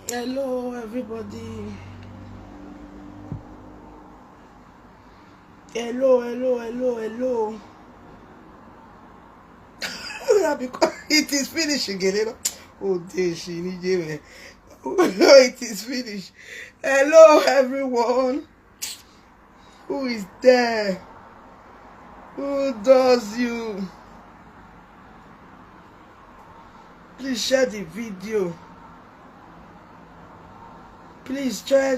Hello, everybody. Hello. Yeah, because it is finished again. You know? Oh, dear, she need you. It is finished. Hello, everyone. Who is there? Who does you? Please share the video. Please share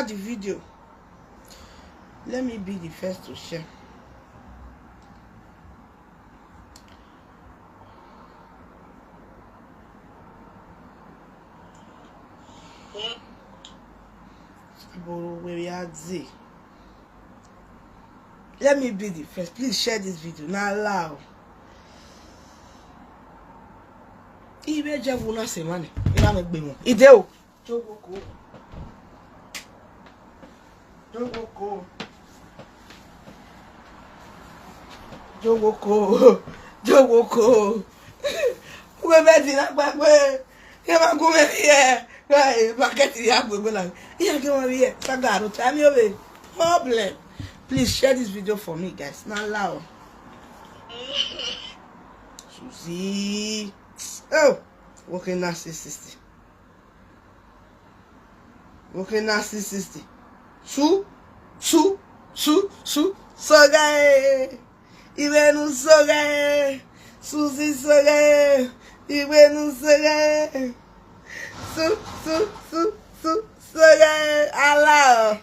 the video. Let me be the first to share. Asaboro, where we are Z. Let me be the first. Please share this video. Now allow. Ibe jevu na semane. Ina me gbe won. Ide o. Jogoko. Uwe beti na gbagbe. Ke ma gun me here. Right, market ya gbogbo la. Iya ke won here. Sagaro tami obe. Problem. Please share this video for me, guys. Now allow. Suzy. Oh, working now 660. Working now 660. So guy. Even so guy. Suzy so guy. Even so guy. So guy. Allah.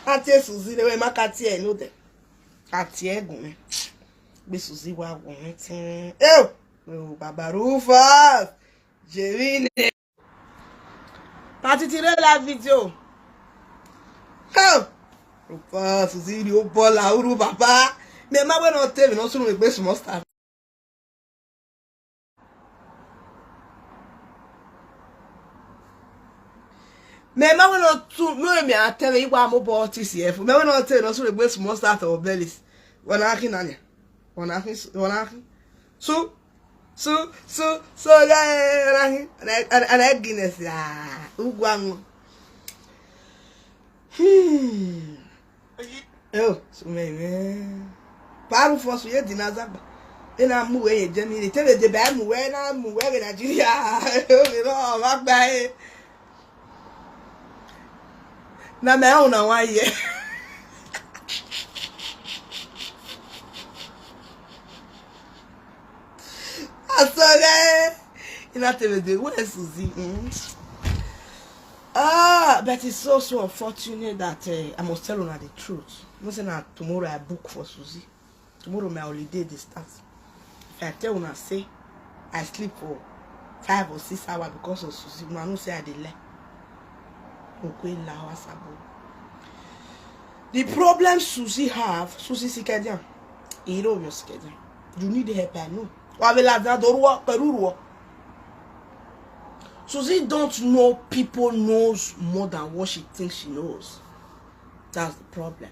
Ati Suzy le we makati e no de. Ati egun. Be Suzy wa gun tin. Oh, Baba Rufus. Jerine. Parti tirer la vidéo. Oh. Rufus, Suzy ni o bola uru baba. Me ma we no tell me no sunu me gbe small start. Me ma we no tu no me a tell you wa mo bo TCF. Me we no tell no sunu me gbe small start of bellies. Wana akin anya. Wana akin. So guy, and Guinness, ugwango. Oh, so man. Paru for so ye dinazaba. Ina mu we Germany. Tell the ba mu we na mu we Nigeria. Me no magba e. Na me o na wa ye. Sorry. You know the where Suzy? But it's so unfortunate that I must tell her the truth. I'm saying that tomorrow I book for Suzy. Tomorrow my holiday they start. If I tell her say I sleep for 5 or 6 hours because of Suzy, I don't say I delay. Okay, la Asaboro. The problem Suzy have, Suzy Sikadian, you know your schedule. You need help, I know. Suzy don't know people knows more than what she thinks she knows. That's the problem.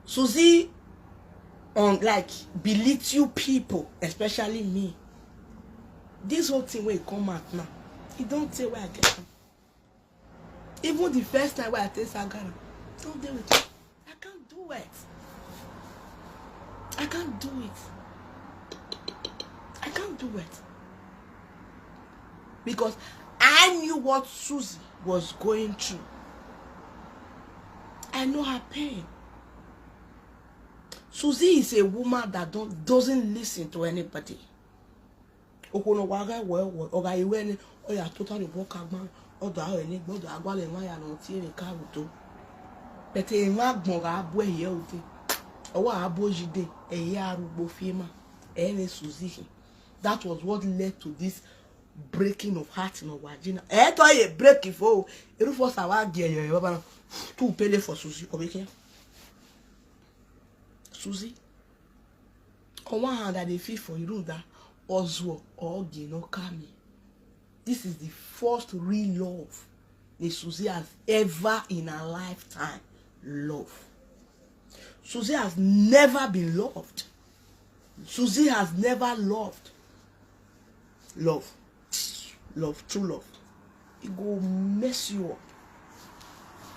Suzy belittle people, especially me. This whole thing where it come out now, it don't say where I get from. Even the first time where I taste Sagara, don't deal with it. I can't do it. I can't do it. Because I knew what Suzy was going through. I know her pain. Suzy is a woman that doesn't listen to anybody. But that was what led to this breaking of heart in Wajina. Break it for you first to pay for Suzy. Suzy. On one hand, I feel for you that Oswald or Gino Kami. This is the first real love that Suzy has ever in her lifetime loved. Suzy has never been loved. Suzy has never loved. Love, true love. It go mess you up.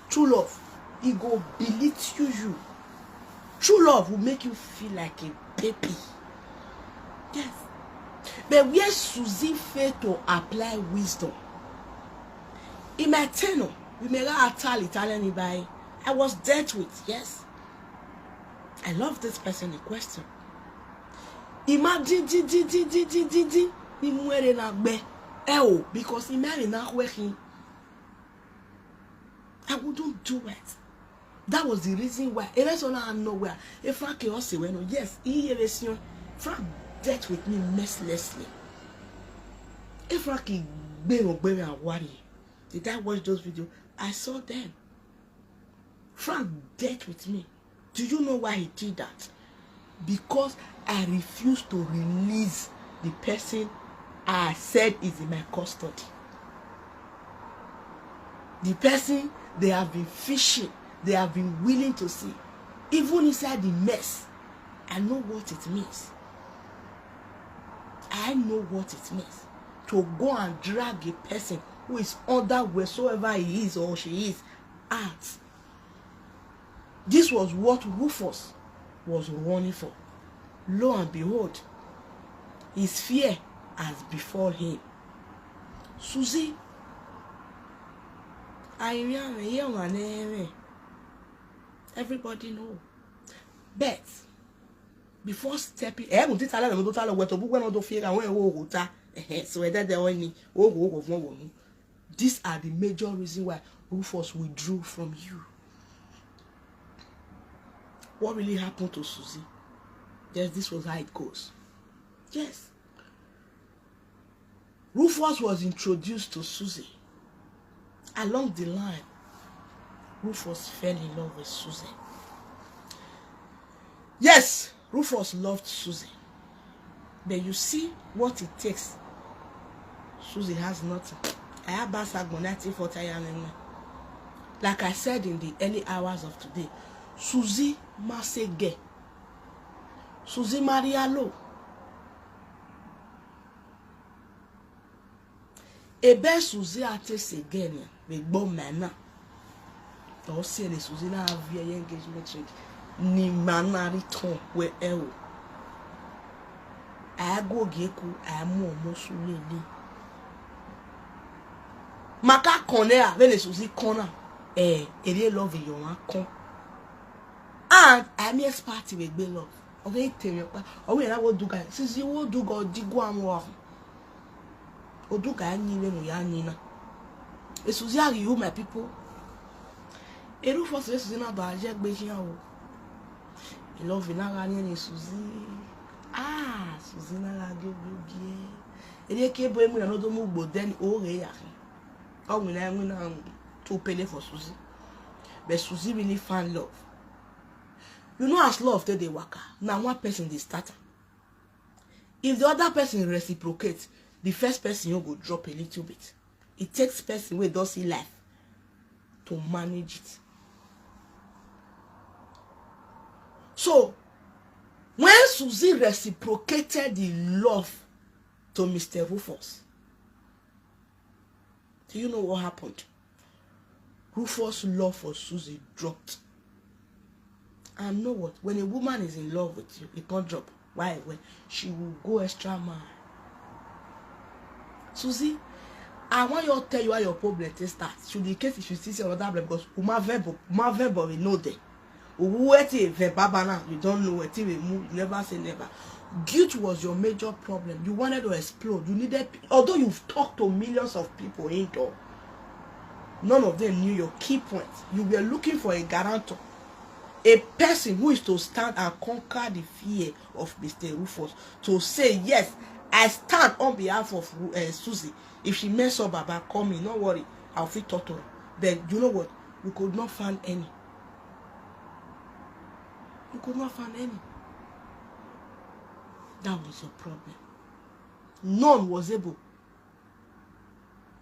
True love, it go belittle you. True love will make you feel like a baby. Yes. But where Suzy failed to apply wisdom, in my tenor, we may not tell Italian by I was dealt with, yes. I love this person in question. Imagine because he married not working. I wouldn't do it. That was the reason why. Yes, Frank dealt with me mercilessly. If Frank did I watch those videos? I saw them. Frank dealt with me. Do you know why he did that? Because I refused to release the person I said is in my custody. The person they have been fishing, they have been willing to see. Even inside the mess, I know what it means. I know what it means to go and drag a person who is under wheresoever he is or she is out. This was what Rufus was running for. Lo and behold, his fear has befall him. Suzy, everybody know. But before stepping, these are the major reasons why Rufus withdrew from you. What really happened to Suzy? Yes, this was how it goes. Yes. Rufus was introduced to Suzy. Along the line, Rufus fell in love with Suzy. Yes, Rufus loved Suzy. But you see what it takes. Suzy has nothing. I have Basagonati for Tayanema. Like I said in the early hours of today, Suzy Masege. Suzy Marialo. Ebe Suzy ate segene with bomana. Don't say the Suzy na have engagement ring. Ni manari ton we ewo. I go geku I mo mosulele. Maka konea when the Suzy kona. Ere love you wan kon. And I'm expert with be love. Okay, tell me. Oh, we na wo do guy. Since you wo do go digu amwo. Oduka anyi no ya nina. E Suzy are you my people? E Rufus Suzy na ba je gbe jian o. E love na ga ni Suzy. Ah, Suzy na la gbe. E ke bo emu na no do mu gbo den o re ya. O we na emu na to pele for Suzy. But Suzy really found love. You know as love they waka. Now one person they start. If the other person reciprocates, the first person you go drop a little bit. It takes person where does see life to manage it. So when Suzy reciprocated the love to Mr. Rufus, do you know what happened? Rufus' love for Suzy dropped. And know what? When a woman is in love with you, it can't drop. Why? When she will go extra mile. Suzy, I want you to tell you how your problem starts. Should the case if you see another problem because my verb we know that. You don't know what you move, you never say never. Guilt was your major problem. You wanted to explode. You needed, although you've talked to millions of people indoor, none of them knew your key points. You were looking for a guarantor. A person who is to stand and conquer the fear of Mr. Rufus. To say, yes, I stand on behalf of Suzy. If she mess up about coming, don't worry, I'll feel total. Then, you know what? You could not find any. You could not find any. That was your problem. None was able.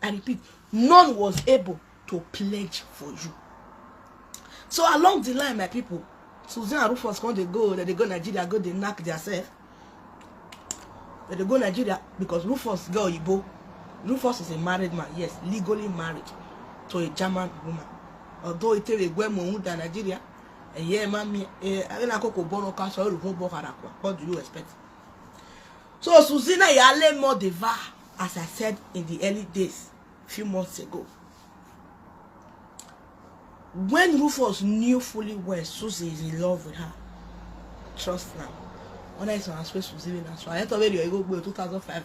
I repeat, none was able to pledge for you. So along the line, my people, Suzy and Rufus when they go Nigeria, go they knock themselves. But they go Nigeria because Rufus girl Igbo. Rufus is a married man, yes, legally married to a German woman. Although it is a woman than Nigeria, and yeah, mommy, what do you expect? So Suzy na yale more deva, as I said in the early days, few months ago. When Rufus knew fully well Suzy is in love with her, trust now. When I saw Suzy na so I thought you go 2005,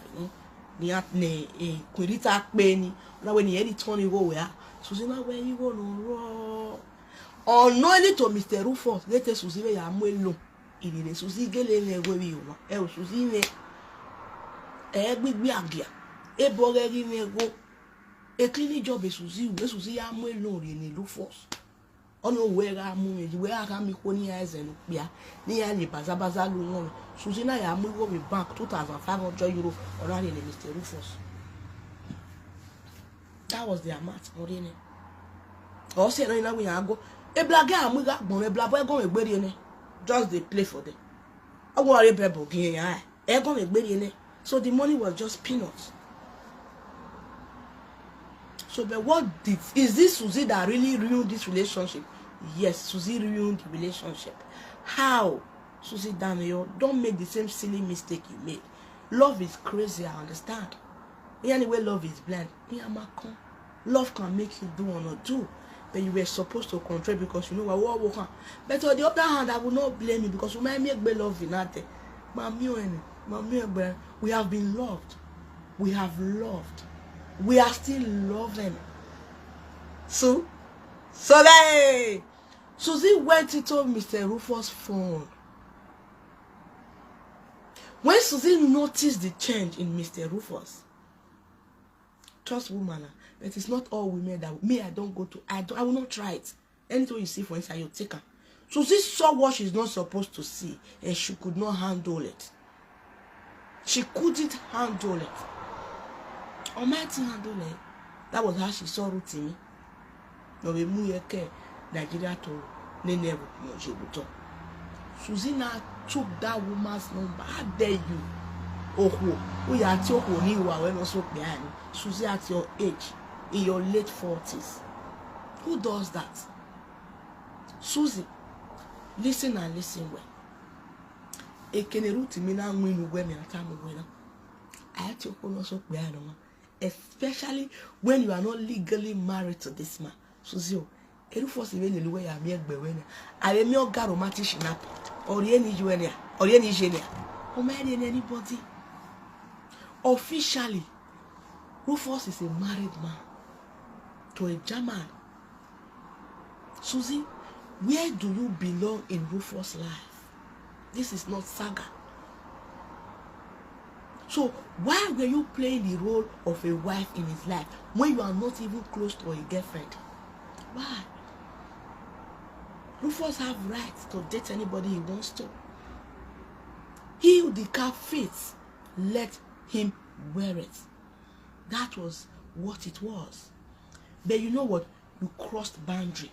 ni kwirita pe na when he edit turn go where Suzy na where you go no unknowingly to Mr. Rufus let Suzy we ya mu elo ile Suzy gele na ego bi wa e Suzy ne gbigbi agia e bogeri na ego e clean job Suzy ya mu elo ri ni Rufus ono we ga mu meji we aka mi ko ni aizen pia ni ya ni bazabaza lu won Suzy na ya mu go be bank €2,500 already in Mr. Rufus. That was the amount morine o se no ina we ya go e blaga amu ga gbon e blabo e go egberi ne just dey play for them I go are bebo gin ya e go egberi ne so the money was just peanuts. So but what is this Suzy that really ruined this relationship? Yes, Suzy ruined the relationship. How? Suzy Daniel, don't make the same silly mistake you made. Love is crazy, I understand. Anyway, love is blind. Love can make you do or not do. But you were supposed to control because you know what. But on the other hand, I will not blame you because you might make love in that. We have been loved. We have loved. We are still loving. So they Suzy went into Mr. Rufus' phone. When Suzy noticed the change in Mr. Rufus, trust woman, but it's not all women that I don't go to. I will not try it. Anything you see for inside, you take her. Suzy saw what she's not supposed to see, and she could not handle it. She couldn't handle it. Almighty handle it. That was how she saw Rutimi. No be iye-eki Nigeria to Nenebu Mojebuto. Suzy now took that woman's number. How dare you? Oh, we are talking you are when also behind. Suzy at your age, in your late 40s. Who does that? Suzy, listen and listen well. Rutimi na win women at time when I had to also behind. Especially when you are not legally married to this man. Suzy, Rufus even the way I make bewena. I am your garomatic shinap, or any jewelry, or any genia, or marry anybody. Officially, Rufus is a married man to a German. Suzy, where do you belong in Rufus' life? This is not saga. So why were you playing the role of a wife in his life when you are not even close to a girlfriend? Why? Rufus have rights to date anybody he wants to. He who the cap fits, let him wear it. That was what it was. But you know what? You crossed boundary.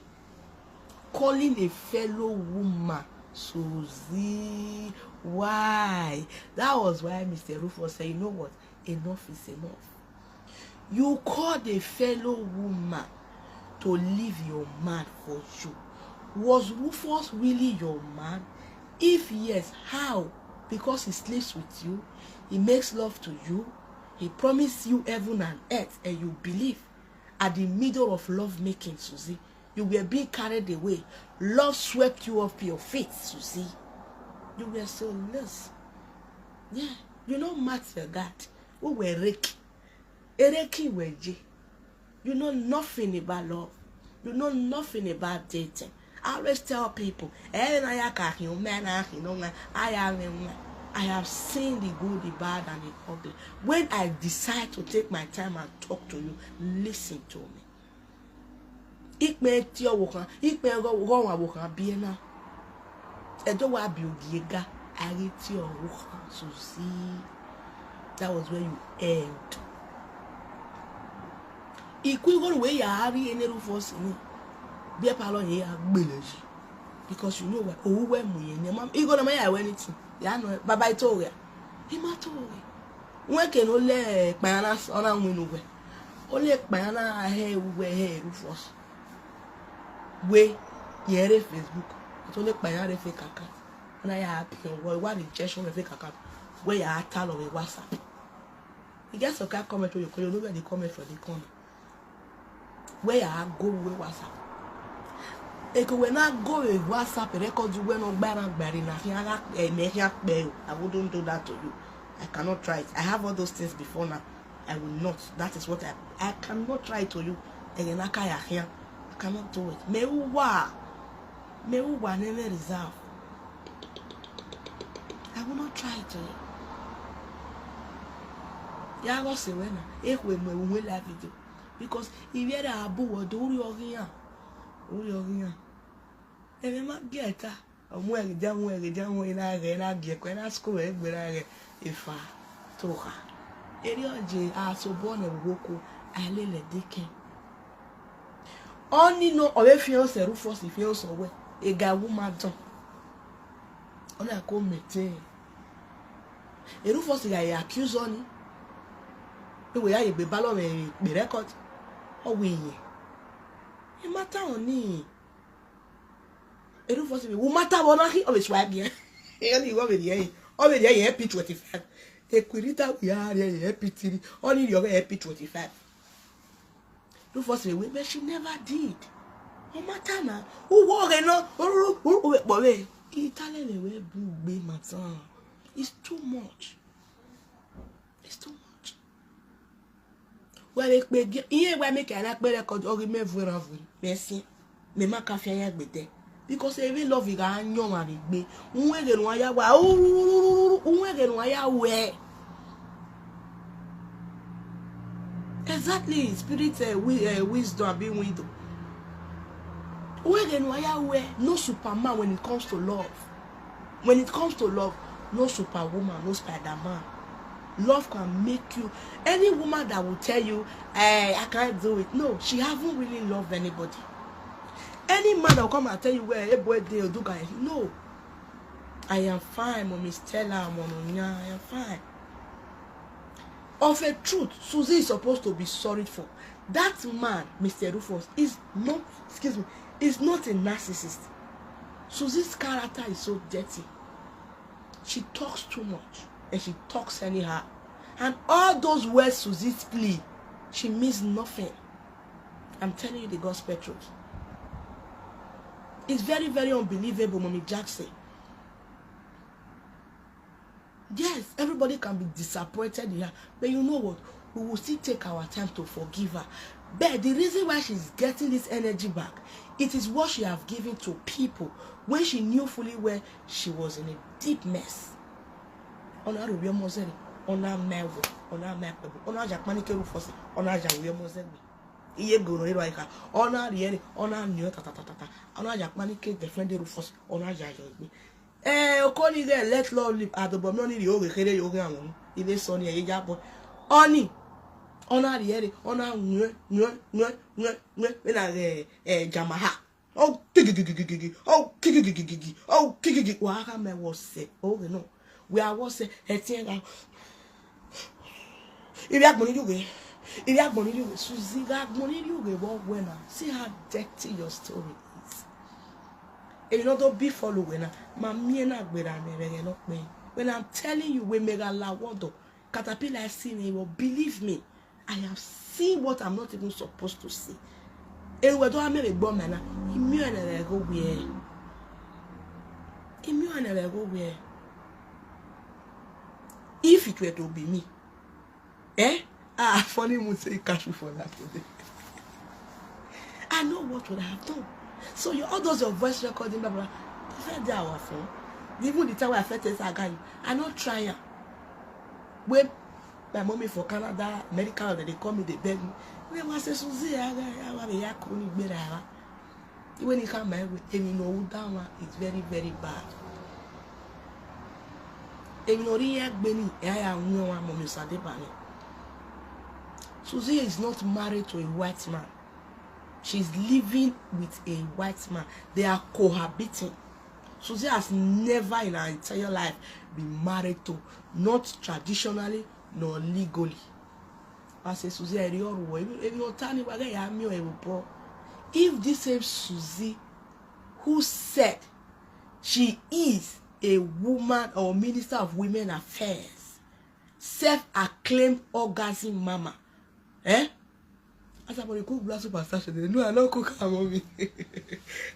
Calling a fellow woman Suzy. Why? That was why Mr. Rufus said, you know what? Enough is enough. You called a fellow woman to leave your man for you. Was Rufus really your man? If yes, how? Because he sleeps with you, he makes love to you, he promised you heaven and earth, and you believe. At the middle of love making, Suzy, you were being carried away. Love swept you off your feet, Suzy. You were so loose. Yeah, you know matter that. We were Reiki. Reiki were J. You know nothing about love. You know nothing about dating. I always tell people, I have seen the good, the bad, and the ugly. When I decide to take my time and talk to you, listen to me. That was where you end. Because you know what? Anything. Yeah, no, bye-bye to you. When ole kpayana ona winu we. Ole kpayana he we he Rufus. We yere Facebook. It's only kpayana fake account. And I happy what rejection of fake account. Where you are tell of a WhatsApp. You get some kind comment where you know where they comment from the corner. Where you are go with WhatsApp. If we not go with WhatsApp, record you when on Barry I wouldn't do that to you. I cannot try it. I have all those things before now. I will not. That is what I cannot try it to you. I cannot do it. Me uwa never reserve. I will not try it to you. Ya go say when if we live video because if you are abu or do you and ma get omo e jamu ina re na ge ko na school e gbera ifa to ha eri oje Asaboro na woko alele deke oni no o be fi o se Rufus fi o so we e ga wu ma don ona ko mete e Rufus ya accuse oni we ya be balo me record o we yin e mata oni e Rufus we mata bona ki o be swa bien e ni go be yen o be yen P25 e kwirita ya yen P3 oni yo be P25 Rufus we but she never did o mata na o wo re no o po we Italian we bu gbe matan it's too much. Well, iye we make an akpe record or me vura merci me ma ka fi yan gbete because even love you ga yan wa gbe unwe ge nu aya wa unwe ge nu aya we exactly spirit wisdom being window unwe ge nu aya we no superman when it comes to love no superwoman no Spider-Man. Love can make you. Any woman that will tell you, I can't do it. No, she haven't really loved anybody. Any man that will come and tell you where a boy they do guys. No, I am fine, Mommy Stella, Mononia, I am fine. Of a truth, Suzy is supposed to be sorry for. That man, Mr. Rufus, is not. Excuse me, is not a narcissist. Suzy's character is so dirty. She talks too much. And she talks anyhow. And all those words Suzy play, she means nothing. I'm telling you the gospel truth. It's very, very unbelievable, Mommy Jackson. Yes, everybody can be disappointed in her. But you know what? We will still take our time to forgive her. But the reason why she's getting this energy back, it is what she has given to people when she knew fully well she was in a deep mess. Ona ruwe mozeli ona mewo ona mepebu ona jakmani ke Rufus ona jawe mozeli iye goro iro ika ona riere ona nyo tatatata ona jakmani ke defend Rufus ona jajo gbe okoni ge let love live adobo no ni ri o kere yo gan won ile so ni e jabo oni ona riere ona nyo na jamaha oh gigi oh gigi wa ka me wo se o no we are what say Etienne. If you have money, Suzy, that money you give what winner. See how dirty your story is. If you don't be following, when I'm telling you, we make a lawado, caterpillar seen it, believe me, I have seen what I'm not even supposed to see. And we don't have a bomb, and I go where. If it were to be me, funny would say cash for that today. I know what would I have done. So you all those your voice recording, blah blah. If I our phone, even the time I felt this again, I'm not trying. When my mommy for Canada, medical, they call me, they beg me. When I say Suzy, I couldn't be there. When you come my way, and you know that one is very, very bad. Suzy is not married to a white man. She's living with a white man. They are cohabiting. Suzy has never in her entire life been married to, not traditionally nor legally. I say Suzy, I real way. If you're turning back, I am your. If this same Suzy, who said she is a woman or minister of women affairs, self-acclaimed orgasm mama, Asaboro cook black soup and Saturday. No, I don't cook her mommy.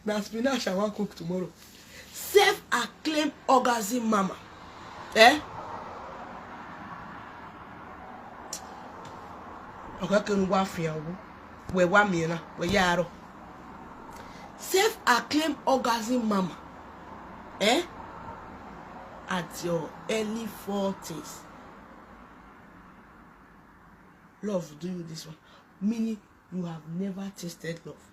Now spinach I want cook tomorrow. Self-acclaimed orgasm mama, Okay, can wafia we wa me na we yaro. Self-acclaimed orgasm mama, at your early 40s. Love, do you this one? Meaning you have never tasted love.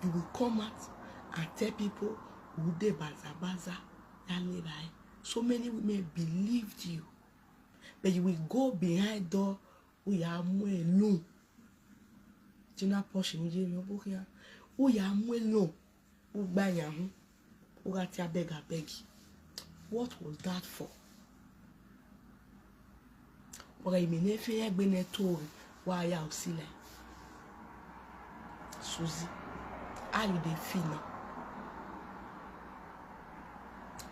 You will come out and tell people who they baza so many women believed you, but you will go behind door. We are more alone. Tina posh in Jamie Bokia. We are more alone. Ubanyahu. Ugatia beg. What was that for? Okay, me nefe ya bene told why ya usile. Suzy, how you dey feel now?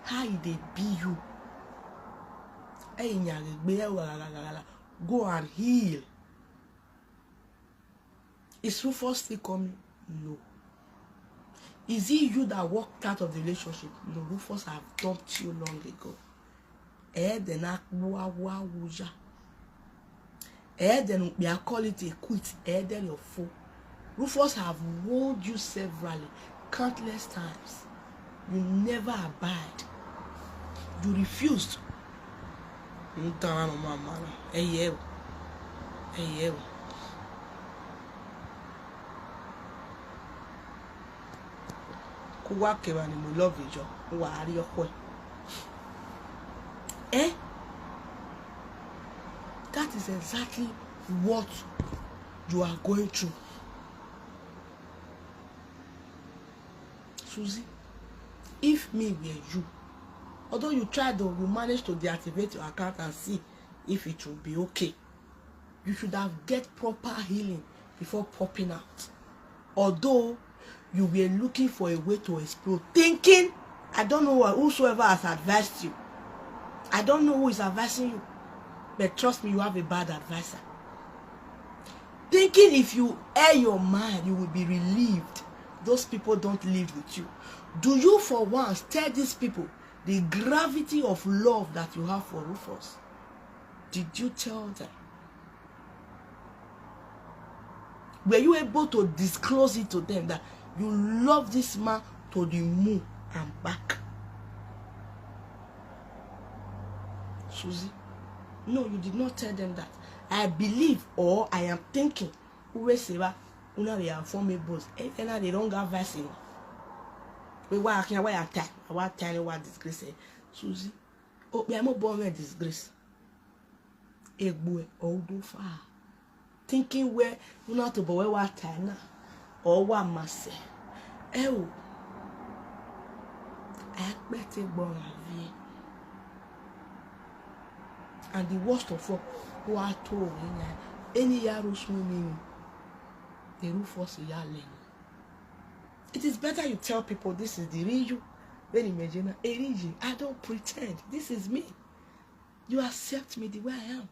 How you dey be you? Go and heal. Is Rufus still coming? No. Is it you that walked out of the relationship? No, Rufus have dumped you long ago. Then we are call it a quit. Then your fool. Rufus have warned you severally, countless times. You never abide. You refused. Love that is exactly what you are going through. Suzy, if me were you, although you tried though, you managed to deactivate your account and see if it will be okay, you should have get proper healing before popping out. Although you were looking for a way to explode, thinking, I don't know whosoever has advised you. I don't know who is advising you, but trust me, you have a bad advisor. Thinking if you air your mind, you will be relieved. Those people don't live with you. Do you for once tell these people the gravity of love that you have for Rufus? Did you tell them? Were you able to disclose it to them that you love this man to the moon and back? Suzy, no, you did not tell them that. I believe or I am thinking, they are formables, and they don't have vaccine. We were asking why attack, what tiny what disgrace. Suzy, oh, we are more born with disgrace. A boy, oh, do far. Thinking where you not to boy what time or what must say. Oh, I better born vie. And the worst of all, who are told any yarrow swimming, the Rufus yelling. It is better you tell people this is the real you. Then imagine a region. I don't pretend. This is me. You accept me the way I am.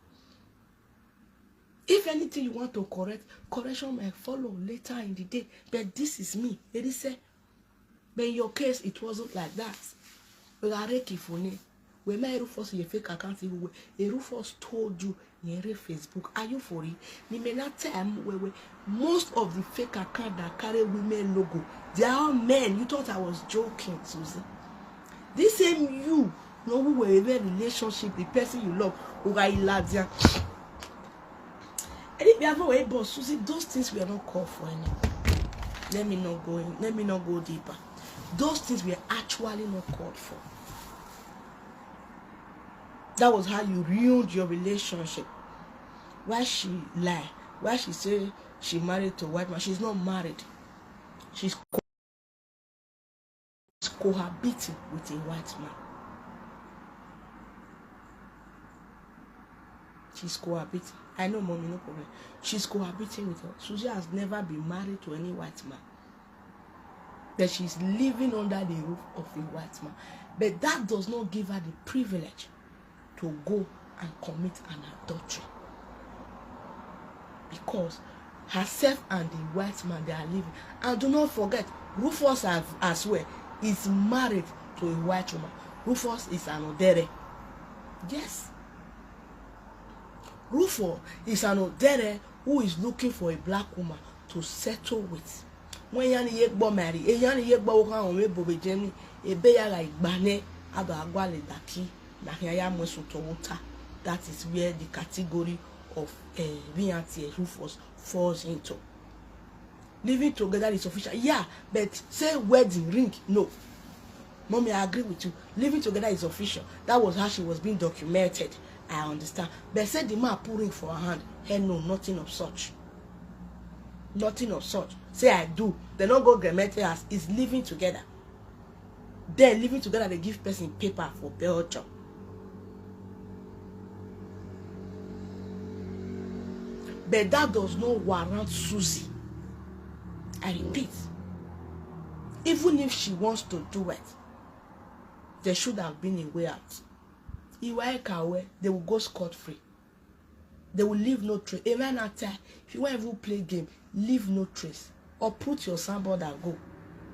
If anything you want to correct, correction may follow later in the day. But this is me. It is said. But in your case, it wasn't like that. When my Rufus your fake account, a Rufus told you in Facebook, are you for it? You may not tell where most of the fake account that carry women logo, they are all men. You thought I was joking, Suzy. This same you, know who were in a relationship, the person you love, who are Eladia. And if you have a way, but Suzy, those things we are not called for anymore. Let me not go in. Let me not go deeper. Those things we are actually not called for. That was how you ruined your relationship. Why she lie? Why she say she married to a white man? She's not married. She's cohabiting with a white man. She's cohabiting. I know, mommy, no problem. She's cohabiting with her. Suzy has never been married to any white man. That she's living under the roof of a white man. But that does not give her the privilege to go and commit an adultery. Because herself and the white man, they are living. And do not forget, Rufus as well is married to a white woman. Rufus is an Odere. Yes. Rufus is an Odere who is looking for a black woman to settle with. When yani yegbo marry, yani yegbo kan on we bobe jeni, ebe ya like bane ado agwale daki na ya mwesuto water. That is where the category of Vianti Rufus falls into. Living together is official. Yeah, but say wedding ring, no. Mommy, I agree with you. Living together is official. That was how she was being documented. I understand. But say the man put ring for her hand. Hey, no, nothing of such. Nothing of such. Say I do. They don't go grammatic as is living together. Then living together, they give person paper for Belgium. But that does not warrant Suzy. I repeat. Even if she wants to do it, there should have been a way out. Iye-eki, they will go scot-free. They will leave no trace. Even after, if you want to play game, leave no trace. Or put your sandboard and go.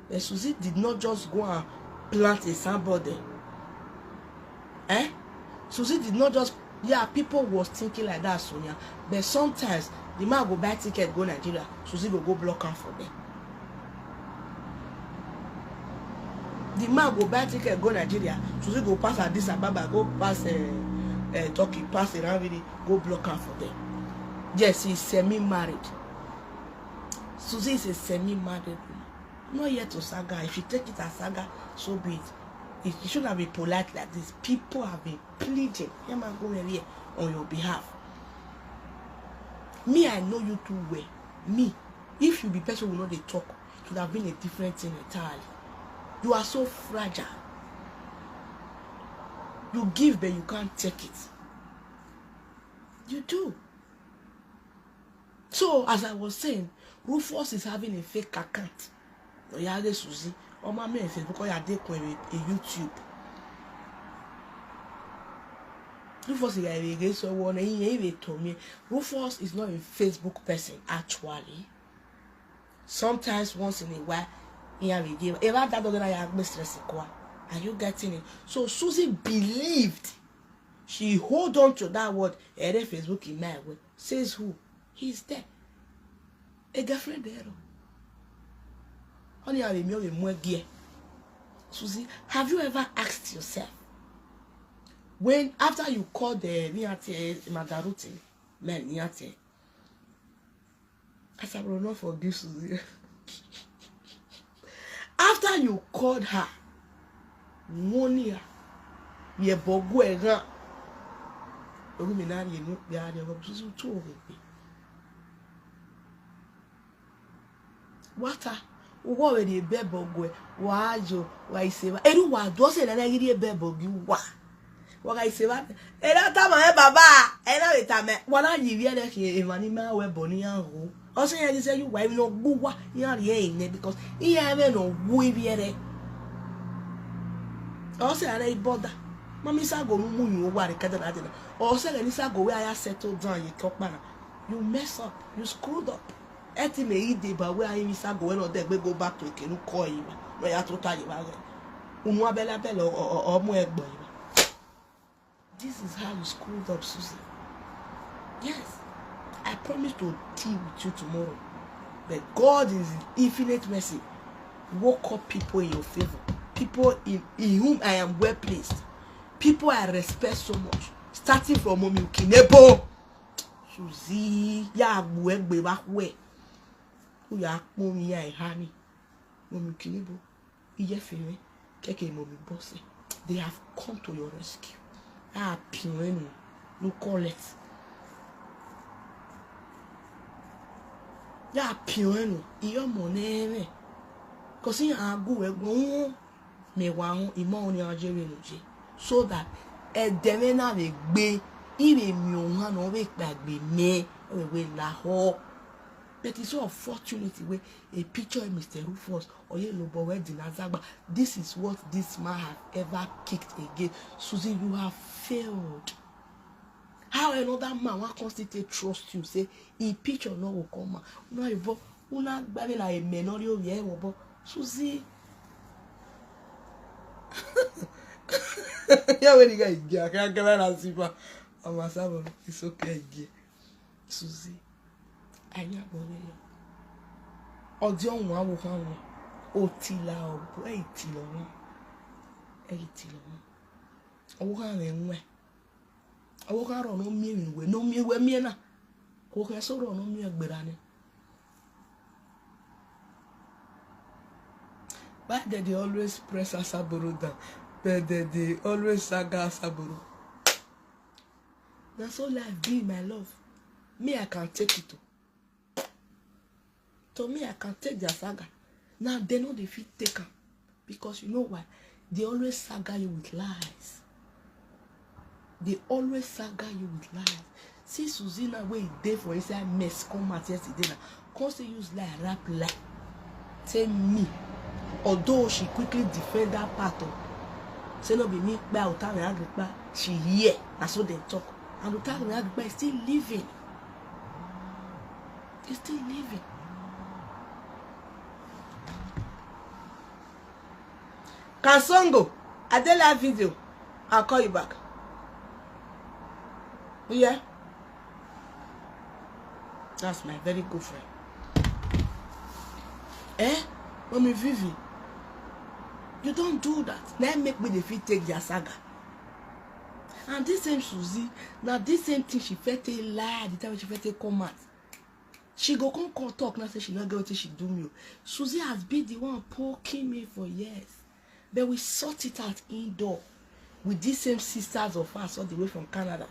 But Suzy did not just go and plant a sandboard there. Suzy did not just, yeah, people was thinking like that, Sonia. But sometimes, the man go buy ticket, go Nigeria. Suzy will go block her for them. The man go buy ticket, go Nigeria. Suzy go pass Addis Ababa, go pass Turkey, pass around really, go block her for them. Yes, he's semi-married. Suzy is a semi-married woman. Not yet to saga. If you take it as saga, so be it. It shouldn't have been polite like this. People have been pleading. Here man go here on your behalf. Me, I know you too well. Me, if you be person who know they talk, it would have been a different thing entirely. You are so fragile. You give, but you can't take it. You do. So, as I was saying, Rufus is having a fake account. Oyale Suzy, or my man Facebook, or a YouTube. Rufus is not a Facebook person, actually. Sometimes, once in a while, are you getting it? So Suzy believed. She hold on to that word. Facebook in my way. Says who? He's there. A girlfriend there. Only have a more gear. Suzy, have you ever asked yourself, when after you call the Madaruti, man, Asaboro not forgive Suzy. After you called her, Monia, ye bogu ega. Oruminari no ya de Suzy too. Water, what were the bebogue? Wajo, why say, Edu was it an idea bebogu? What I say, and that time I baba, and I time, what are you here? Emanima, where Bonia who? Also, I say you why no boo, you are here because he have no wee. Also, I bother. Mammy Sago, you worry, Catanadina. Also, Anissa go where I settled down, you talk manner. You mess up, you screwed up. Eti me ide ba where I miss go when or they go back to a canoe coy. Where I told you about it. Umwabella bello or more boy. This is how you screwed up, Suzy. Yes. I promise to deal with you tomorrow. But God is infinite mercy. Woke up people in your favor. People in whom I am well placed. People I respect so much. Starting from Mommy Kinebo. Suzy. Ya buegbe bakwe. Uya Mommy ya honey. Mommy Kinebo. Iye-eki. Keke Mommy Bosse. They have come to your rescue. Ah, Pinwenu. No call it. Ya Pinwenu. Iyo monene. Because in Agu, we me wan imo oni ajere nuji. So that a demena will be Even me one or wake back be me, we la ho. But it's so unfortunate way a picture of Mr. Rufus or lobolobo wedding Azagba. This is what this man have ever kicked again. Suzy, you have failed. How another man will constantly trust you? Say, a picture no will come. No, you una baby like a menorio yeah, Suzy. Yeah, when you guys get, I can't get an answer. I'm Asaboro. It's okay, Suzy. I know about it. Ọjọ́ wọn àwọn kan wọn ó ti la ọ̀bọ ẹ̀ ti lọ wọn ọwọ́ kan rẹ̀ ń wẹ̀ ọwọ́ kan rọ̀ ní omi ìwé ní omi ìwé mìíràn náà ọwọ́ kan sọ̀rọ̀ ní omi ẹgbẹ̀rẹ̀ ni. Why did they always press Asaboro down? But they always saga Asaboro. That's all life be, my love. Me, I can take it. To me, I can take their saga. Now, they know they fit take them. Because you know why? They always saga you with lies. They always saga you with lies. See, Suzy, now where they for inside mess come out yesterday now. Constantly use lie, rap lie. Say me. Although she quickly defend that part of. Say no be me, but she hear. That's what they talk. And Utami is still living. He's still living. Kansongo, I did that video. I'll call you back. Yeah? That's my very good friend. Mommy Vivi, you don't do that. Now make me the fit take their saga. And this same Suzy, now this same thing she felt a lie, the time she felt a come out. She go come call talk now say she not get what she do me. Suzy has been the one poking me for years. But we sort it out indoor with these same sisters of us all the way from Canada.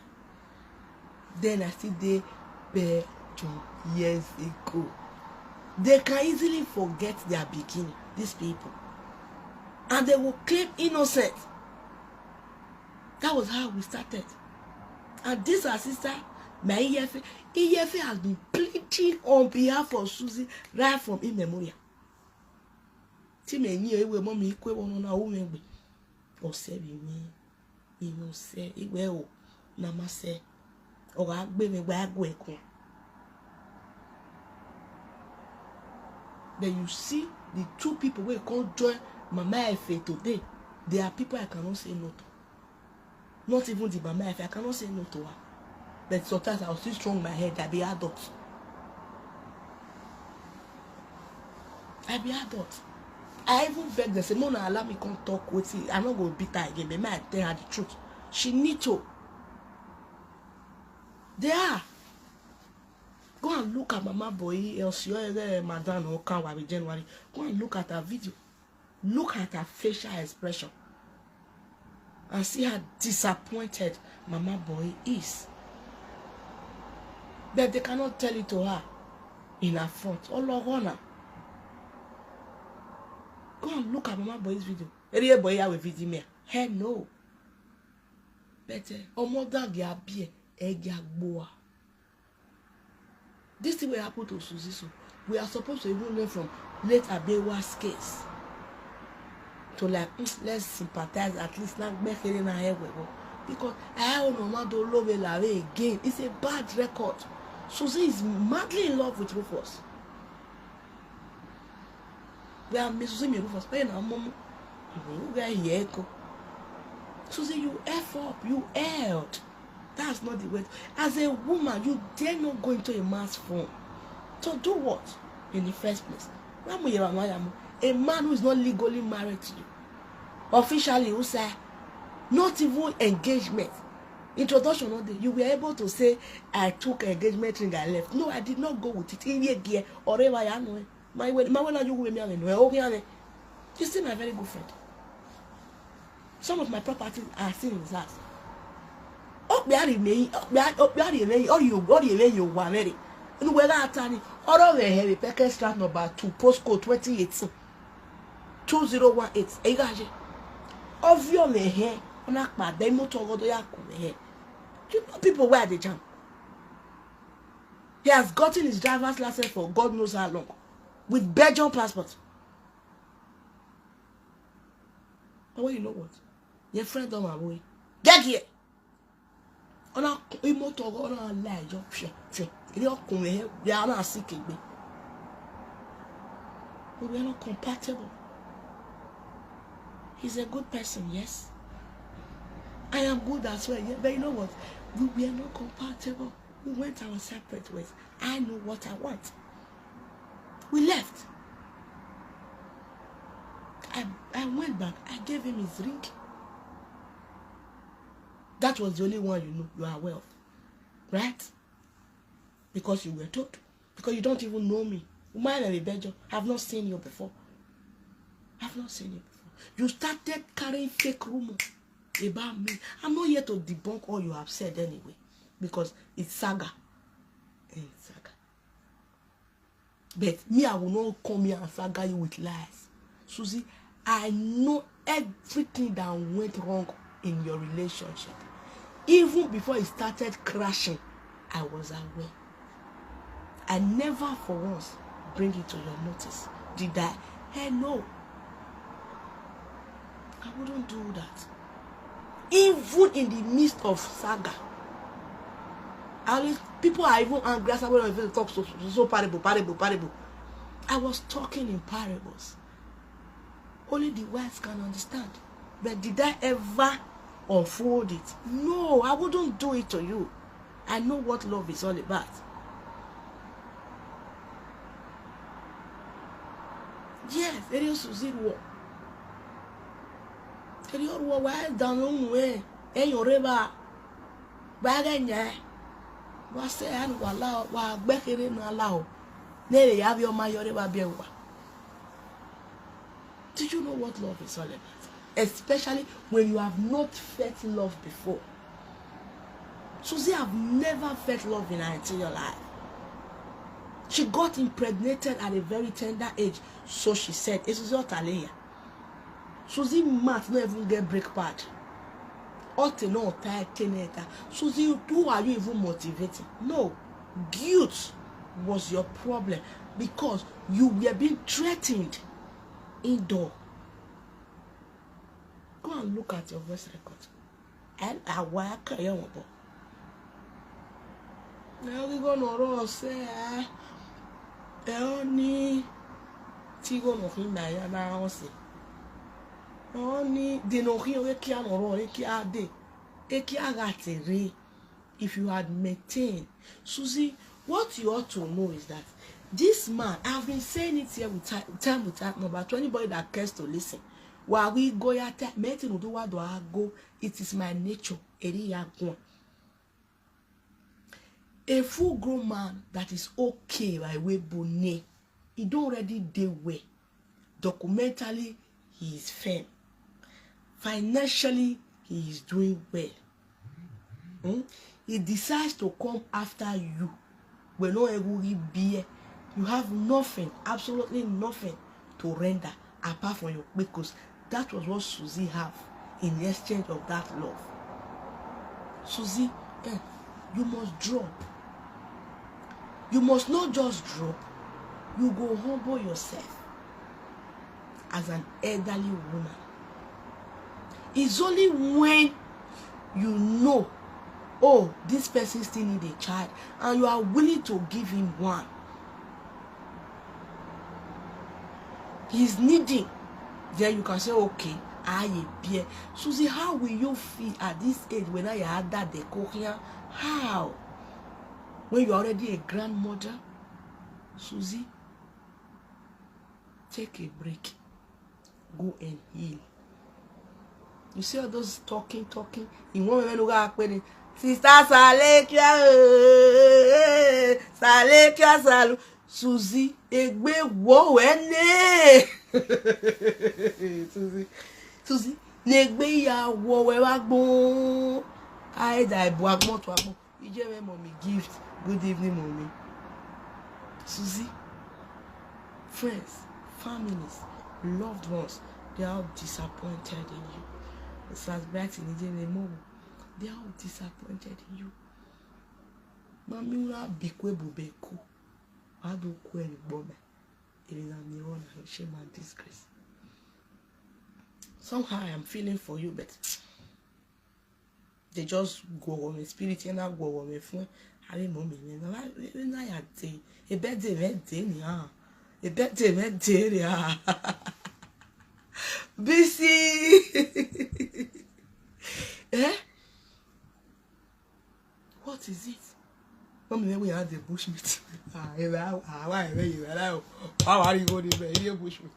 Then I still there 2 years ago. They can easily forget their beginning, these people. And they will claim innocent. That was how we started. And this our sister, my iye-eki has been pleading on behalf of Suzy right from immemorial. Tí me ní ewe mo mi kwe wonu na wo me gbe. O se bi mi mo se igbe o na ma se. O ga gbe mi gba agbo ekun. Then you see the 2 people wey come join Mama Efe today. They are people I cannot say no to. Not even the Mama Efe, I cannot say no to her. But sometimes I'll still strong my head. I be adult. I even beg them, say, Mona, allow me come talk with you. I'm not going to beat her again. But I tell her the truth. She need to. They are. Go and look at Mama Boy, else you're Madame or Kawa January. Go and look at her video. Look at her facial expression. And see how disappointed Mama Boy is. But they cannot tell it to her in her front. Oh, Lord, go and look at Mama Boy's video. Any boy have a video me? Hey, no. But mother gabi egagboa. This thing will happen to Suzy. So we are supposed to even learn from late Abewa's case. To like, let's sympathize at least not make it in our head. Because I don't know what to love again. It's a bad record. Suzy is madly in love with Rufus. We are Suzy Rufus. Suzy, you F up, you held. That's not the way. As a woman, you dare not go into a man's phone. To do what? In the first place? A man who is not legally married to you. Officially, who say, not even engagement. Introduction, you were able to say, I took engagement ring, I left. No, I did not go with it. Iye-eki or whatever I know. My way, you with me. You see, my very good friend. Some of my properties are still in his house. Oh, you were married. And whether attorney, or the heavy package strat number 2, postcode 2018 2018. Obviously, here, on a demo to go to Yaku. You know people where they jam. He has gotten his driver's license for God knows how long, with Belgian passport. But well, you know what? Your friend on my way. Get here. On a motor on a lie, we are not sick. But we are not compatible. He's a good person, yes. I am good as well, yeah. But you know what? We are not compatible. We went our separate ways. I know what I want. We left. I went back. I gave him his ring. That was the only one you know you are aware of. Right? Because you were told. Because you don't even know me. Mine and Belgium. I've not seen you before. I've not seen you before. You started carrying fake rumor about me. I'm not here to debunk all you have said anyway. Because it's saga. It's saga. But me, I will not come here and saga you with lies. Suzy, I know everything that went wrong in your relationship. Even before it started crashing, I was aware. I never for once bring it to your notice. Did I? Hey, no. I wouldn't do that. Even in the midst of saga. People are even angry. Asaboro when talk so parable. I was talking in parables. Only the wise can understand. But did I ever unfold it? No, I wouldn't do it to you. I know what love is all about. Yes, it is Suzy war. It is war. Why down on way? And your river. Baganya. What say and Wahala? Wa bekere no allow. Nere have your river bewa. Did you know what love is all about? Especially when you have not felt love before. Suzy have never felt love in her entire life. She got impregnated at a very tender age, so she said. It is not Alea. Suzy might not even get break pad. Suzy, who are you even motivating? No, guilt was your problem because you were being threatened indoor. Go and look at your voice record. And I work a young boy. Now we gonna say, only Tigo no him na say. Only the no him eki amoro eki ade eki agatere. If you had maintained, Suzy, what you ought to know is that this man, I've been saying it here with time, but to anybody that cares to listen. While we go at that, do what do I go? It is my nature. A full grown man that is okay by way bonnet, he don't already dey way. Documentally, he is firm. Financially, he is doing well. He decides to come after you. When no every be, you have nothing, absolutely nothing to render apart from your, because that was what Suzy have in exchange of that love. Suzy, you must drop. You must not just drop. You go humble yourself as an elderly woman. It's only when you know, oh, this person still need a child, and you are willing to give him one. He's needing. Then you can say, okay, I bear. Suzy, how will you feel at this age when I had that decoration? How? When you're already a grandmother? Suzy, take a break. Go and heal. You see all those talking. In one moment, you are going, Sister Salekia, Salu. Suzy, egbe wo ene. Suzy, negbe ya wo we wa gbon. I die bo agbon to agbon. Ije me mommy gift. Good evening, mommy. Suzy, friends, families, loved ones, they are disappointed in you. It's as bad in the move. They are all disappointed in you. Mami una bikwe bubeku. I do query bombe. It is a mirror and shame and disgrace. Somehow I am feeling for you, but they just go on my spirit and I go on my phone. I didn't know me. I had a birthday busy. Eh? What is it? Mommy, we had the bushmeat. Why are you going to be bushmeat?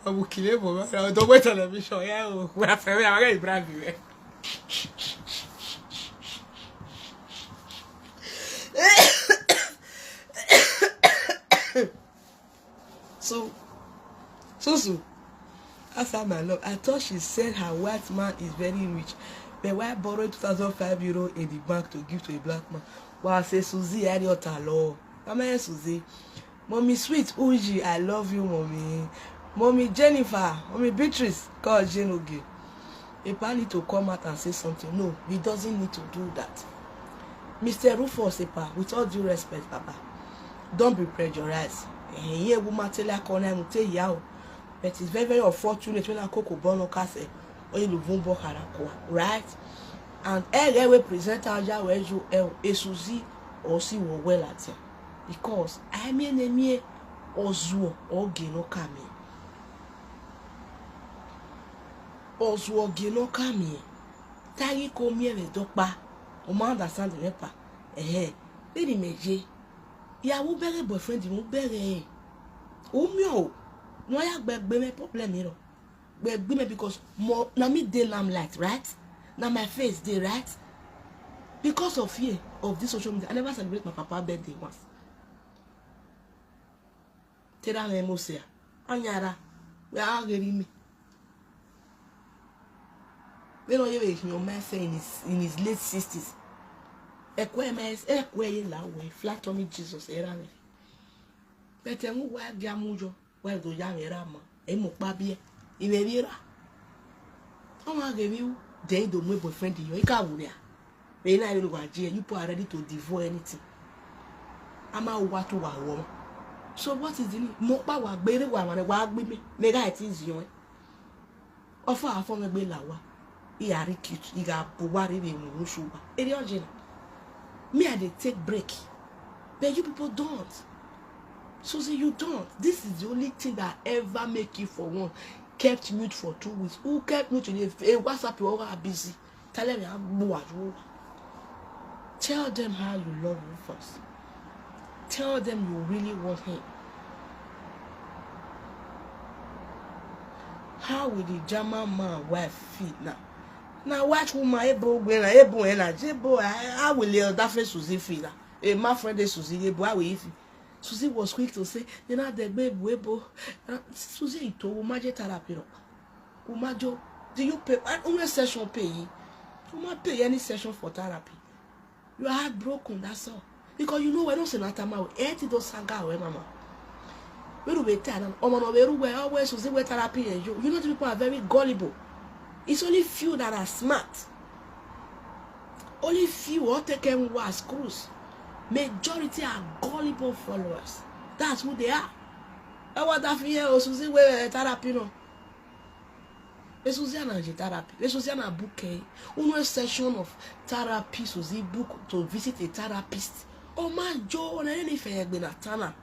I will kill him. Don't wait television. Yeah, we are very brave. So, Suzu, after my love, I thought she said her white man is very rich. But why borrow €2,005 in the bank to give to a black man? Well, I say, Suzy, I don't know. Come here, Suzy. Mommy, sweet Uji, I love you, mommy. Mommy, Jennifer, mommy, Beatrice, God, Jenoge. If I need to come out and say something, no, he doesn't need to do that. Mr. Rufus, with all due respect, Papa, don't be pressurized. But it's very, very unfortunate when I cook bono case or you vumbo harako, right? And we present our Suzy or see well at it. Because I mean a mere ozuo or gino kami. Ozuo gino kami. Tagi come here with dokpa. O man understand the nepa. Lady meje. Ya wo bere boyfriend mo bere. O mi o. No ya gbegbe me problem here. Gbegbe me because more na me dey lamplight, right? Now my face dey, right? Because of fear of this social media, I never celebrate my papa birthday once. Tera me mosia. Anyara. We are getting me. We don't even your man say in his late 60s. Flat tummy Jesus era me. But I'm why Gamujo, why do young Erama, Emokbabie, Imevira. I give you they don't know boyfriend in your Ikaburia. When I don't want you are ready to devour anything. I'm a what to a woman. So what is the Mokba wa baby one wag with me? Mega it is you. Offer a form of Belawa. He are cute, he got Buwari in Mushuba. Eriogena. Me, I take break. But you people don't. Suzy, you don't. This is the only thing that ever make you for one. Kept mute for 2 weeks. Who kept mute in WhatsApp? You are busy. Tell them you. Tell them how you love him first. Tell them you really want him. How will the German man wife feel now? Now watch woman ebo I will that face Suzy feel. My friend is Suzy ebo. How will you feel? Suzy was quick to say, you know the babe webo. Suzy to umaje therapy. Umajo, do you pay? One session pay. You might pay any session for therapy. You are heartbroken, that's all. Because you know we're not saying that we ain't those sanga we mama. We do be tired and we always Suzy we therapy and you know the people are very gullible. It's only few that are smart. Only few all taken was screws. Majority are gullible followers. That's who they are. I want that fear or Suzy we therapy no. Suzy na therapy. Suzy na book one session of therapy Suzy book to visit a therapist. Oh my Joe on anything Tana.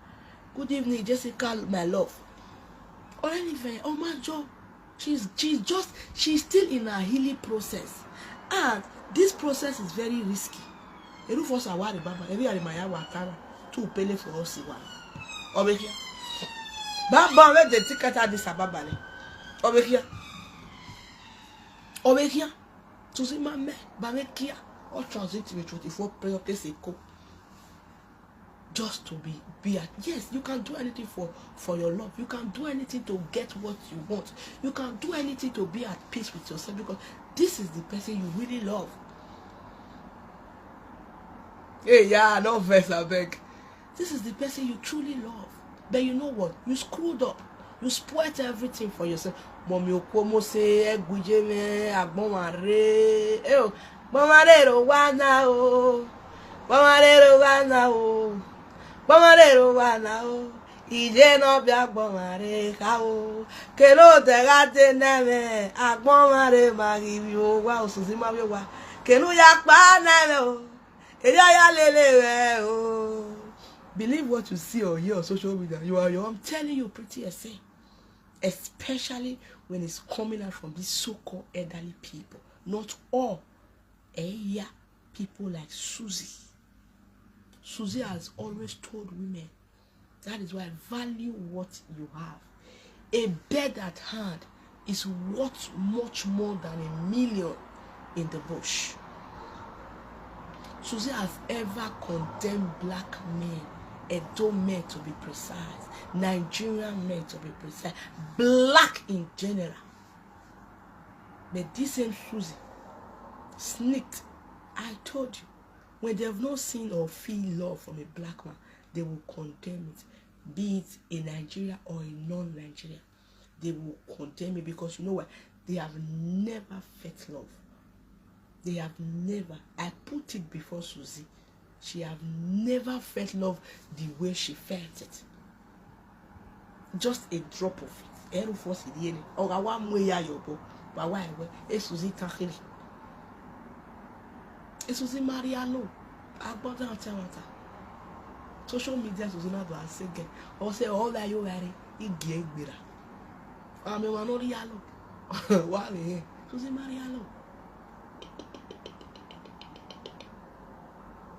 Good evening, Jessica, my love. Or anything, oh my Joe. She's still in her healing process. And this process is very risky. Eru for sawari baba, every arimaya watara to pele for us one. Over here. Baba where the ticket at this ababale. Over here. Over here. To see my me, Bamekia, or transit with 24 prayer place echo. Just to be at yes, you can do anything for your love. You can do anything to get what you want. You can do anything to be at peace with yourself because this is the person you really love. Hey, yeah, no verse, I beg. This is the person you truly love. But you know what? You screwed up. You spoiled everything for yourself. Mommy Okomo say eguje me agbonmare. Eh, bomare ro wa na o. Bomare ro wa na o. Bomare ro wa na o. Ije no bi agbonmare ka o. Kelo te ga te neme agbonmare magi o wa osusi ma bi wa. Kenu ya pa na me o. Eya ya lele we o. Believe what you see or hear on social media. You are your. I'm telling you, pretty essay. Especially when it's coming out from these so-called elderly people. Not all. People like Suzy. Suzy has always told women, that is why value what you have. A bed at hand is worth much more than $1 million in the bush. Suzy has ever condemned black men, Edo men to be precise, Nigerian men to be precise, black in general. But this same Suzy sneaked. I told you, when they have not seen or feel love from a black man, they will condemn it, be it in Nigeria or in non-Nigeria. They will condemn it because you know what? They have never felt love. They have never. I put it before Suzy. She have never felt love the way she felt it. Just a drop of it. Every force in the end. Or I want more ya yobo. But why? It's Suzy Takiri. It's Suzy Mariano. I bought down Tawata. Social media Suzy not do a second. Or say all that you are it gave me. I mean, one only yellow. Why? Suzy Mariano.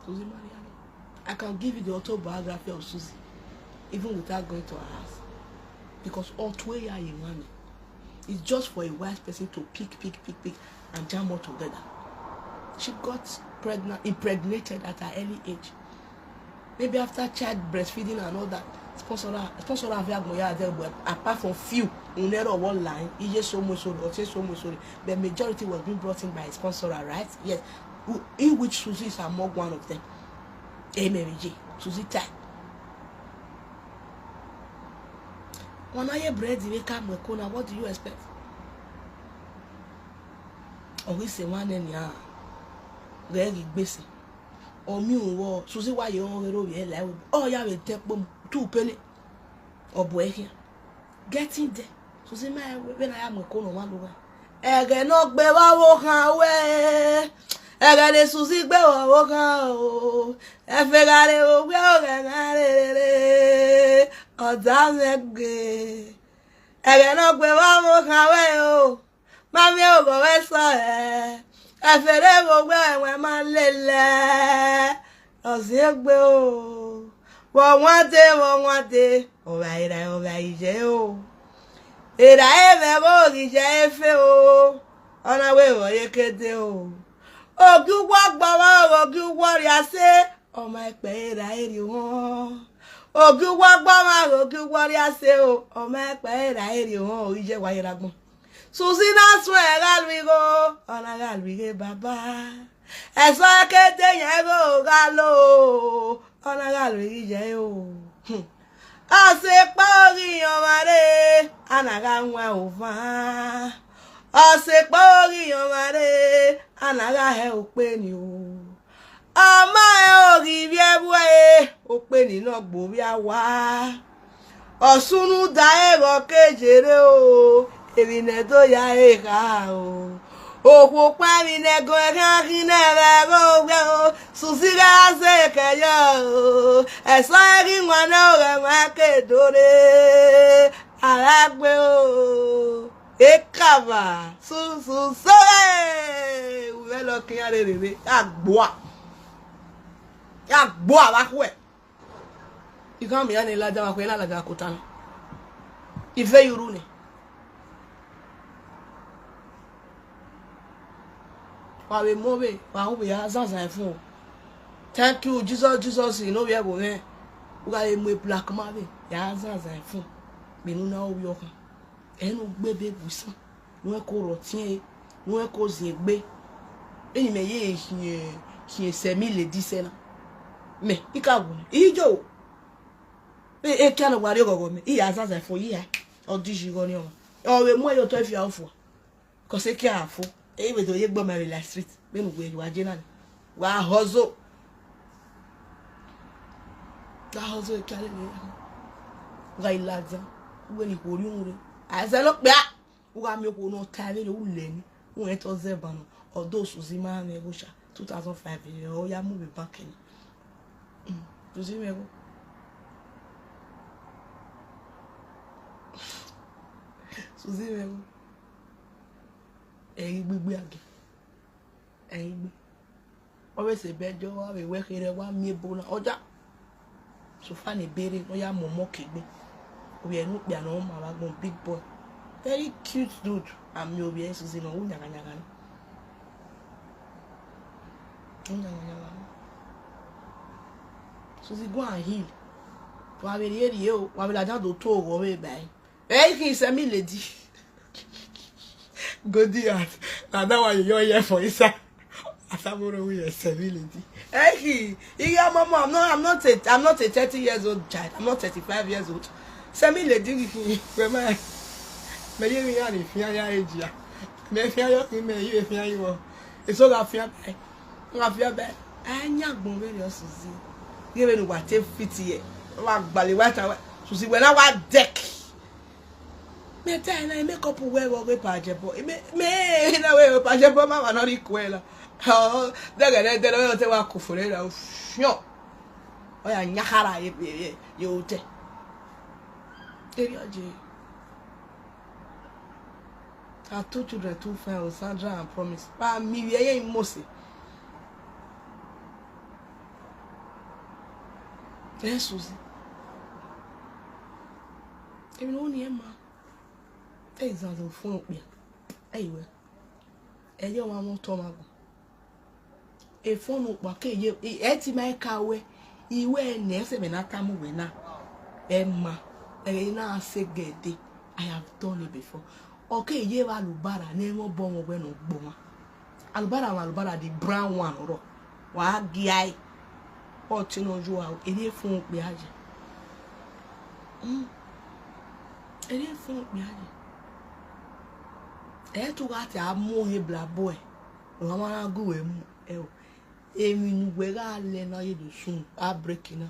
Suzy Mariano. I can give you the autobiography of Suzy, even without going to her house. Because all 2 years in one. It's just for a wise person to pick, and jam all together. She got impregnated at her early age. Maybe after child breastfeeding and all that. Sponsor apart from few, in one line, the majority was being brought in by a sponsor, right? Yes. In which Suzy is among one of them. MMG, Suzy type. When I bread in a camera corner, what do you expect? Or we say one in ya. Very busy. Or me war Suzy why you over here. Oh, yeah, will take boom 2 penny. Or boy here. Getting there. Suzy, when I am a corner one over. Again, not be walk away. Egale Suzy gbe wo kan o efegale o gbe o ganare oda megbe ege no gbe wo kan we o mami o go we so efere wo gbe enwe ma lele ozegbe o wo wante o ba ije o era ebe go ije efe o ona we wo yekete o ogu wagbawa ogu warrior say oh my pera eri won ogu wagbawa ogu warrior say oh my pera eri won ije wa iragbon Suzy na so e galwigo ona galwige baba eso kete yen go galo ona galwige je o ase pori yon mare anaga nwa ova ase pori yon mare anaga he ope ni o ama e ori bi ewe ope ni na gbo bi awa osunu da ero kejere o ebine to ya e ka o opo pa mi ne go kan kine be go gbe o Suzy ga se ke yo eso ri nwa na o re ma kedore aragbe o ekava su we lo kin arere agbo ba ku e ikan mi ani laja wa ko ila laja ko tan ife yuru ni wa we mo be wa ho be ya zanzan fun thank you Jesus you know we go me u ga le mo black ma be ya zanzan fun be nu na o wi okan enu gbe be busan nu e ko ro tin nu e ko zin gbe eni me ye ki semi le disena me ikawo ijo e kana wari gogo me iya zanzan fun yi or digigoni or we mo yo to if you afo cause e ki afo e we do ye gbo me la street me no we wa jena wa hozo da hozo e kale ni ga ilaza we ni ko ri unre ase lo pe u ga mi ko no ta le u le ni u e to ze ban odo Suzy ma me go sha 2005 o ya move back in Suzy me go Suzy me go gbigbe age gbe always se bejo wa we kere wa mi ebo na oja so fa ni bere no ya momo kegbe we enu pe ana o ma wa gbon big boy very cute dude and me obi Suzy no u nyaga nyaga Suzy go and heal wa be ri o wa be la jan do to o we bai ki se mi lady go do that. Now that one you're here for inside. Asaboro we is lady. Hey, yeah, mama. I'm not a 30 years old child. I'm not 35 years old. Semi lady, me me ya ni fia ya age. Me fia yo me you fia you. It's all that fia by. Nga fia by. Anya gbon very Suzy. Give me what take fit here. Wa gbale wa ta Suzy when I wa deck. Me tell na make up we pajebo me na we pajebo ma na ri kwela oh daga de lo te wa kufure la fio o ya nyahara ye ote eri aje I told you the two friends Sandra and Promise pa mi we ye mose Suzy e no ni ma example fún òpè ẹ̀yìnwé ẹ̀yẹ́ wọn mú tọ́ ma gùn èfóònù pàkẹ́ ìyẹ́ ẹ̀ ti máa kàwé ìwé ẹ̀nì ẹ̀sẹ̀ mẹ́ta támúwé náà ẹ̀ ma ẹ̀yẹ́ náà ṣe gẹ̀ẹ́dẹ́ I have done it before ọ̀kẹ́ ìyẹ́ wa alùbárà ní ẹ̀wọ̀n bọ́ wọn wẹ́nu gbọ́ wọn alùbárà the brown one rọ̀ wàá gí ayé ọ̀tí náà ojú wa ẹ̀yẹ́ fún òpè ajẹ́ ẹ̀yẹ́ fún òpè ajẹ́ tu gati amu he bla boy o ma go emu emi nu we ga le na ye do sun a break na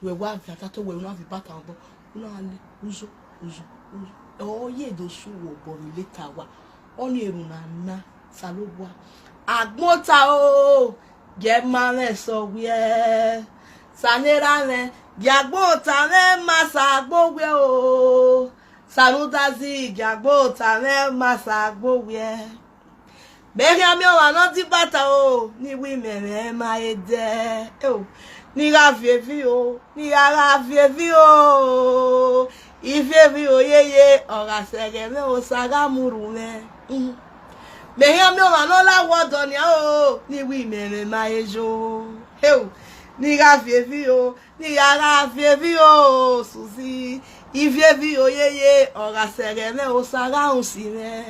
we wa fi ata to we na fi pata bo na le uzo o ye do su wo bo mi later wa oni eru na salobwa agbota o je ma le so we sanera le yagbota le ma sa gbo we o Sanudazi jagbo tane masagbo we Beri ami o ana ti bata o ni wi mere ma ede o ni ga fiefi o ni ara fiefi o ifiefi o yeye ora sere me o saga muru me Beri ami o ana la wodo ni o ni wi mere ma ejo o ni ga fiefi o ni ara fiefi o Suzy Ifiefi oyeye ora sere me o saga unsi me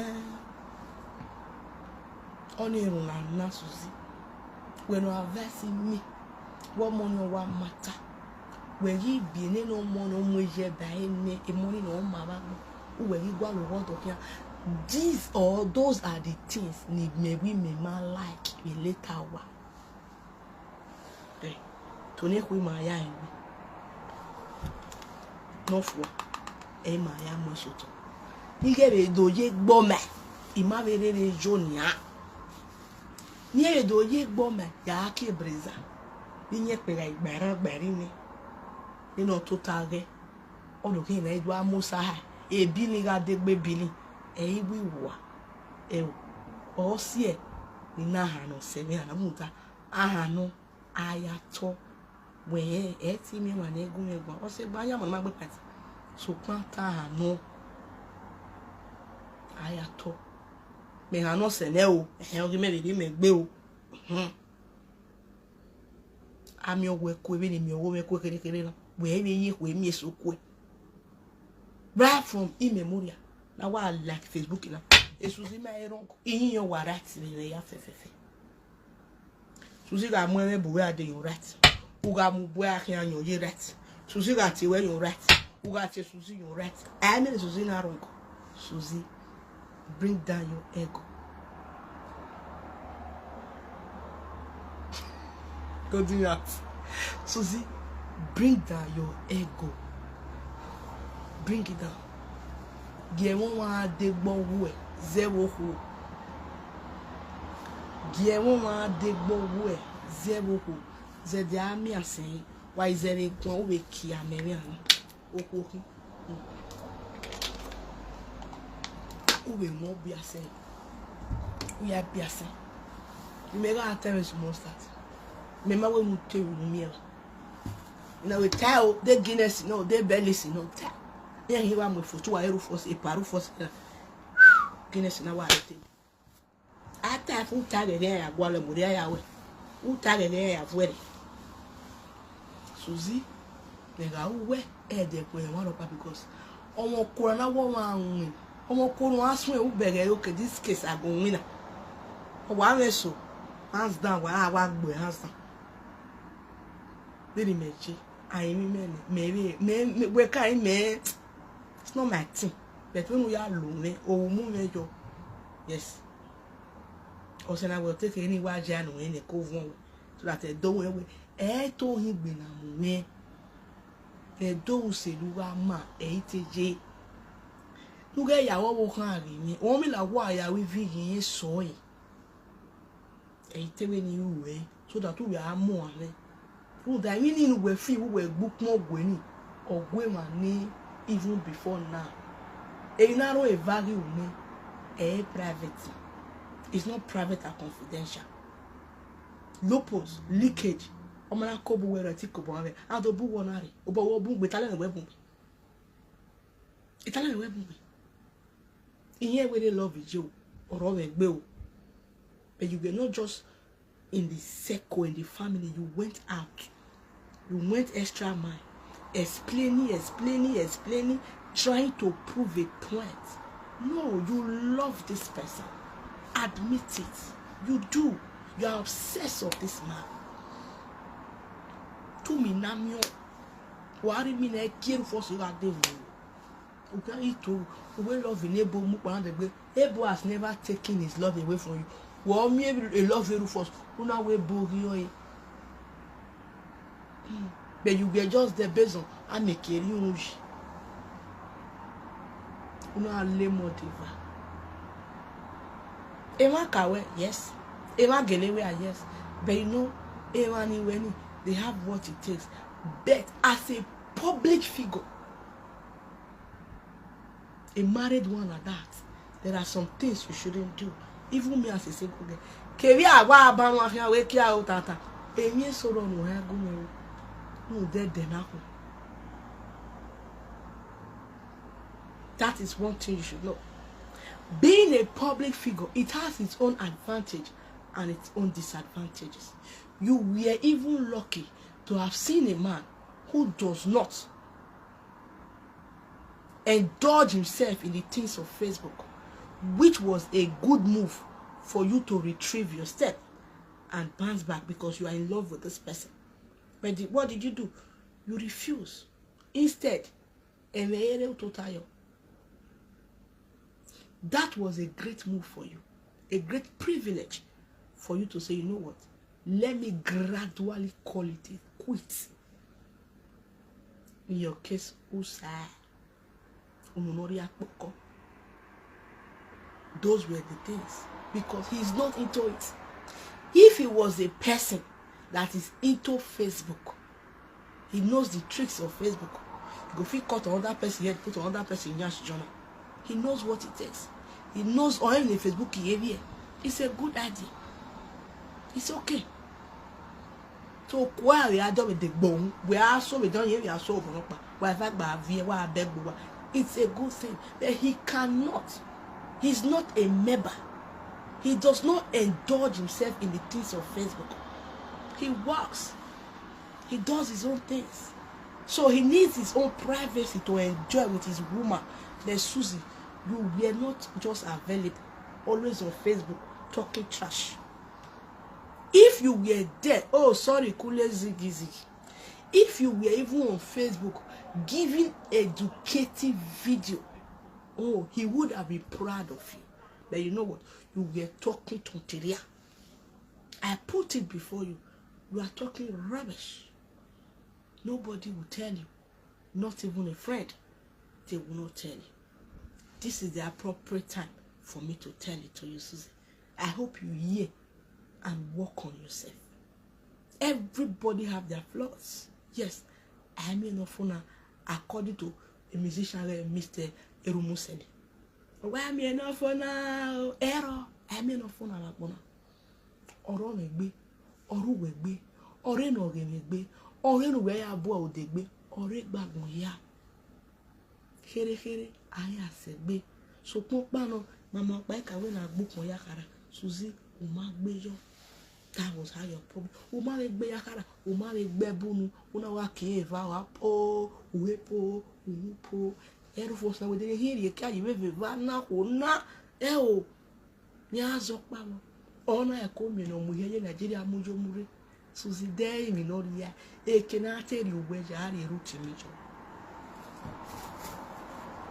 Oni runa na Suzy when you are versing me what money wa matter when you be no money mo je ba ene e money no ma ba when you gwa lo what okay these or those are the things need maybe me man like we later wa eh to ne ku ma ya en no fo e ma ya mo soto ni ge be do ye gbo me I ma be re jonia ni e do ye gbo me ya ke breza ni nye pe ga igbara gbari ni no total ge o do ke na edu amusa ha e bi ni ga de gbe bili e iwi wa e o si e ni na ha no se mi ana muta aha no ayato we e ti mi wa na egun egun o se gba ya mo ma gbe pati so kwanta ha no ayato me ha no se ne o e o gi me bi me gbe o ami owe ko ebe ni mi owo me ko kere kere na we be yi ko emi eso ko right from immemorial na wa like Facebook na Suzy ma eron yin yo wa right ni ya fefefe Suzy ga mo me bo we ade yo right u ga mu bo a kan yo ye right Suzy ga ti we yo right who got your Suzy, you're right. I mean, Suzy, not uncle. Suzy, bring down your ego. Go do that. Suzy, bring down your ego. Bring it down. Get one de bon zero ho. Get one de bon zero ho. The army are saying, why is there a go with Kia Marian? Oh, who will not be a saying? We are be a saying. You may not tell us most that. Remember when we tell you meal. Now we tell the Guinness, no, they barely see no tell. Yeah, he want me for 2 hours for a paru for Guinness in a while. I tell who tag it there, while I'm with the who tag it there, I've wedding. Suzy, they go where they put one up because almost corona woman, almost corona swim who beg okay, this case I go winner. One so hands down, while I walk boy, hands down. Very much. I mean, maybe, we can't, man. It's not my thing. But when we are lonely, or move your yes. Also, I will take any wild journey in a cove one so that they don't away. I told him, when I'm away, they don't say, you are my ATJ. You get your walk on me. Only like why are we vegan soy? I tell you, way so that we are more. Who that meaning we free, we book more going or going even before now. A narrow a value a private. It's not private or confidential. Lopos, leakage. Omana kobu wera tikobo ave. Ado bu wonari. Oba wo bu betale na webu. Itale na webu. Iye we dey love you or we gbe o. But you were not just in the circle, in the family. You went out. You went extra mile. Explaining, trying to prove a point. No, you love this person. Admit it. You do. You are obsessed of this man. To me, Namio. Worry me, I care for you at the okay, to we love in Ebo Mukwan. Ebo has never taken his love away from you. Well, maybe a love you first. Una we bogi. But you get just the beson and make it rouge. Una le motiva. Ema kawe, yes. Ema gelewe, yes. But you know, Ema ni weni, they have what it takes. But as a public figure, a married one at that, there are some things you shouldn't do. Even me as a single girl. Kevi agwa abanu afia we kia o tata. Enye soro no ha gumo. No dead now. That is one thing you should know. Being a public figure, it has its own advantage and its own disadvantages. You were even lucky to have seen a man who does not indulge himself in the things of Facebook, which was a good move for you to retrieve your step and bounce back because you are in love with this person. But what did you do? You refuse. Instead, that was a great move for you, a great privilege for you to say, you know what? Let me gradually call it a quit. In your case, Aproko. Those were the things, because he's not into it. If he was a person that is into Facebook, he knows the tricks of Facebook. Go fit cut another person here, put another person in your journal. He knows what it takes. He knows all in the Facebook behavior. It's a good idea. It's okay. So while we are done with the bone, we are so we don't hear we are so it's a good thing. But he cannot. He's not a member. He does not indulge himself in the things of Facebook. He works. He does his own things. So he needs his own privacy to enjoy with his woman. There's Suzy. You were not just available, always on Facebook, talking trash. If you were there, oh sorry, Kule Ziggy. If you were even on Facebook, giving educative video. Oh, he would have been proud of you. But you know what? You were talking to Tiria. I put it before you. You are talking rubbish. Nobody will tell you. Not even a friend. They will not tell you. This is the appropriate time for me to tell it to you, Suzy. I hope you hear and work on yourself. Everybody have their flaws. Yes, I mean of according to a musician Mr. Erumuseni. Why me enough for now? Error. I mean of like ọ̀rọ̀ me gbe, ọ̀rọ̀ we gbe, ọ̀rẹ́ no ge me gbe, ọ̀rẹ́ no we ya bo o de gbe, ọ̀rẹ́ gbagun ya. Khere aya se gbe. So pon pa no mama pa ka we na gbukun ya kara. Suzy, o ma gbe yo. That was how your problem. O ma le gbe ya kara, o ma le gbe bunu, una wa ki eva wa po, uhepo, uhupo. Eru fo sa we de hiri ka yi we va na ko na e o. Ni azo pa mo. Ona e ko mi no mu ye Nigeria mujo mure. Suzy dey mi no ria. E ke na teri ugwe ja ari ruti mi jo.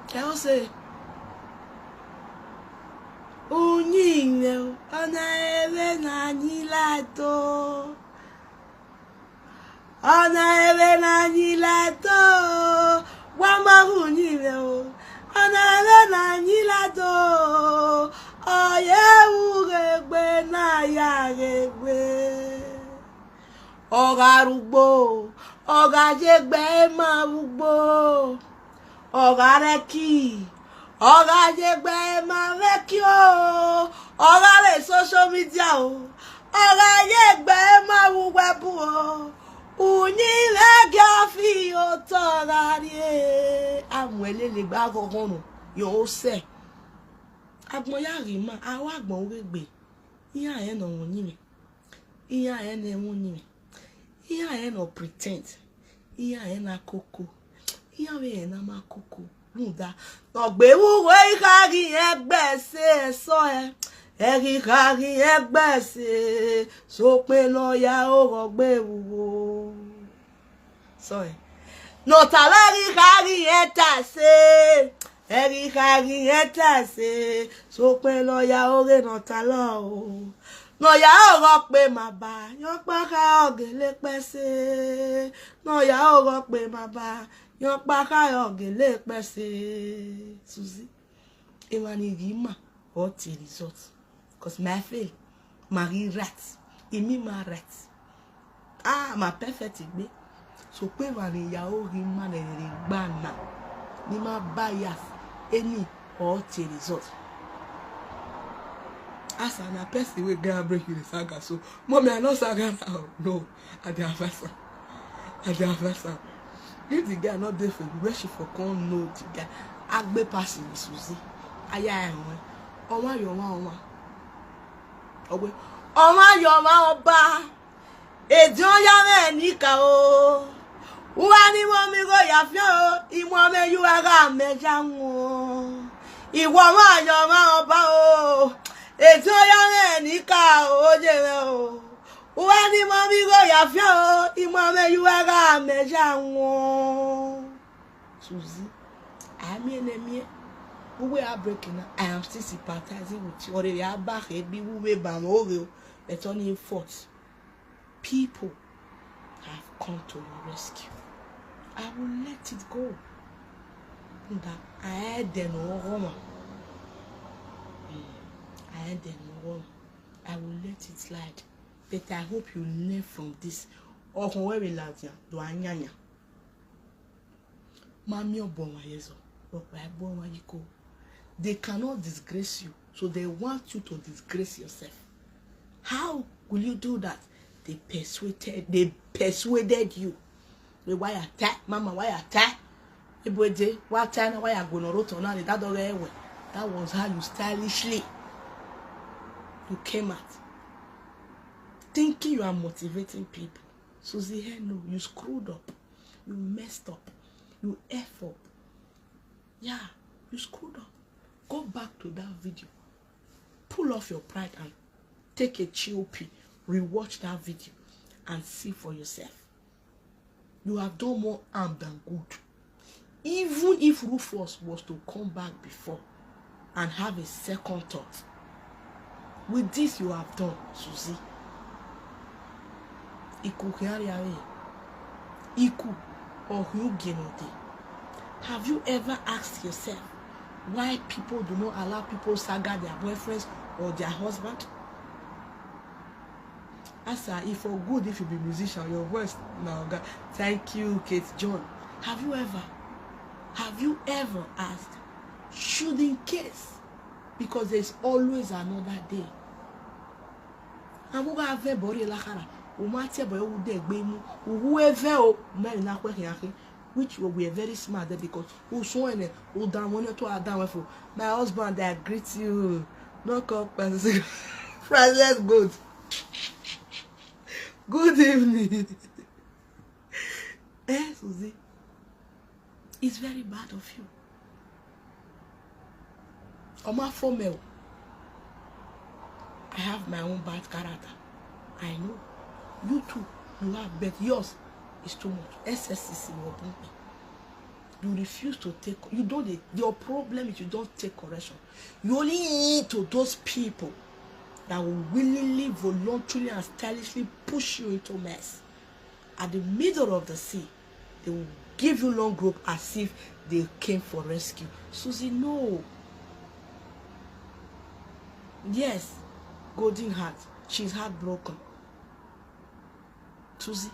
I say, Unyine, ona eve na nilato. Ona eve na nilato. Wama unyine, ona eve na nilato. Oye uregbe na ya regbe. Oga rugbo, oga jegbe ma rugbo. Ọ̀gá rẹ̀ kí ọ̀gá jẹgbẹ́ máa rẹ̀ kí o ọ̀gá rẹ̀ social media o ọ̀gá jẹgbẹ́ máa wú wẹ́bù o òní lẹ́gẹ́ fi o tọ́ra rí e àwọn ẹlẹ́lẹ́ gbá gọ́gọ́ nù yóò sẹ̀ agbọ̀n yà rí mà àwọn àgbọ̀n orí gbè ìyá ẹ̀ nà wọ́n yìí ìyá ẹ̀ nà wọ́n yìí ìyá ẹ̀ nà pretend ìyá ẹ̀ nà kókó. Iyawe na makoko nda ogbe wuwo ikari egbese so eri kari egbese so pe no ya o ogbe wuwo so no taleri kari etase eri kari etase so pe no ya o re no talo o no ya o pe ma ba yan pa ka ogele pese no ya o pe ma ba yon pa ka ogele pese Suzy ewani gima o ti result cause my fail Marie rat emi ma rat ma perfect igbe so pe wani ya o ri ma le gba na ni ma bias any o ti result as an person we gonna break you the saga so mommy I no saga no I dey adversa if the guy not there for you, where she for come know the guy. Agbe passing Suzy. Aya enwe. Oma yoma. Owe. Oma yoma oba. Edion ya me nika o. Uwa ni mo mi go ya fio o. Imo me yu aga meja wo. Iwo ma yoma oba o. Edion ya me nika o jere o. Uwani mommy go ya fio imame you aga meja won Suzy I mean we are breaking I am still sympathizing with you or they are back we ban over but only force people have come to your rescue. I will let it go. I had them all I will let it slide. But I hope you learn from this. Or where we love you, do anyanya. Mami obonwa yezo, obonwa yiko. They cannot disgrace you, so they want you to disgrace yourself. How will you do that? They persuaded you. Why attack, Mama? Why attack? Ebode, what time? Why are gonna roto now? That was how you stylishly you came out. Thinking you are motivating people. Suzy, hey, no, you screwed up. You messed up. You F up. Yeah, you screwed up. Go back to that video. Pull off your pride and take a chill pee. Rewatch that video and see for yourself. You have done more harm than good. even if Rufus was to come back before and have a second thought, with this you have done, Suzy. Iku or Hugenode. Have you ever asked yourself why people do not allow people to saga their boyfriends or their husband? Asa, if for good, if you be musician, your voice now. Thank you, Kate John. Have you ever asked, should in case, because there's always another day. I'm going to have a body like which will be very smart because who's showing it, who down one or two are down for my husband that greets you. Knock up and say, Francis, good. Good evening. Suzy, it's very bad of you. Oma formel. I have my own bad character. I know. You too, you have, but yours is too much. SSCC will bring me. You refuse to take. You don't. Your problem is you don't take correction. You only eat to those people that will willingly, voluntarily, and stylishly push you into mess. At the middle of the sea, they will give you long rope as if they came for rescue. Suzy, no. Yes, golden heart. She's heartbroken. Suzy,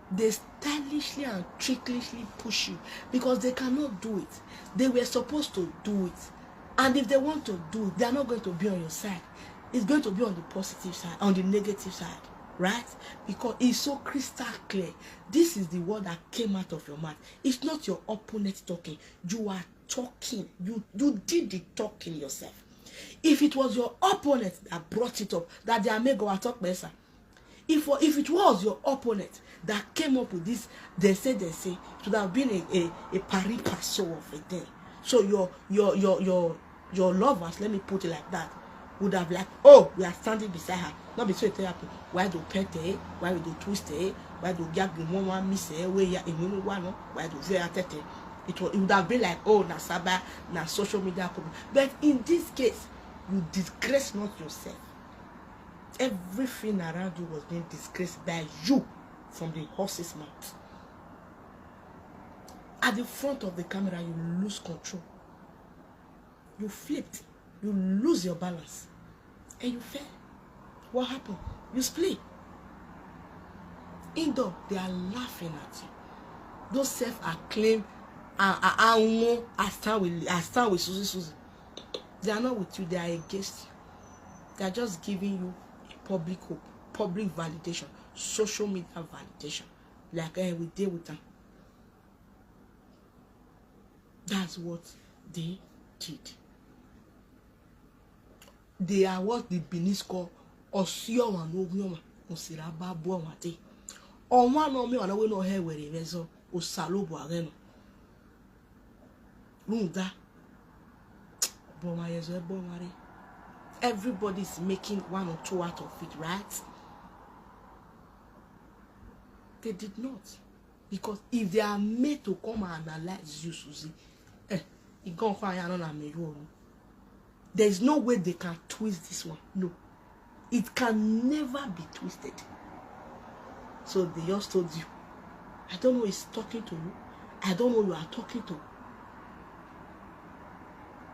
they stylishly and trickishly push you because they cannot do it. They were supposed to do it. And if they want to do it, they are not going to be on your side. It's going to be on the positive side, on the negative side, right? Because it's so crystal clear. This is the word that came out of your mouth. It's not your opponent talking. You are talking. You did the talking yourself. If it was your opponent that brought it up, that they are made go talk better. If it was your opponent that came up with this, they say, it would have been a pari passu of a thing. So your lovers, let me put it like that, would have like, oh, we are standing beside her. Not beside therapy. Why do pet it? Why do twist it? Why do gag the one miss it? Where ya in one? Why do they at it? It would have been like, oh, na saba, na social media. But in this case, you disgrace not yourself. Everything around you was being disgraced by you from the horse's mouth. At the front of the camera, you lose control. You flipped. You lose your balance. And you fell. What happened? You split. Indoor, they are laughing at you. Those self-acclaimed, I stand with Suzy Suzy. They are not with you. They are against you. They are just giving you public hope, public validation, social media validation. Like, we deal with them. That's what they did. They are what the Benin call Osio and Obioma, Osiraba Boamate. On one of me, and I will not hear where he was, Osalobo Areno. Runda Bomayes, Bomari. Everybody's making one or two out of it, right? They did not. Because if they are made to come and analyze you, Suzy, it gone fire on me. There's no way they can twist this one. No. It can never be twisted. So they just told you. I don't know who is talking to you. I don't know who you are talking to.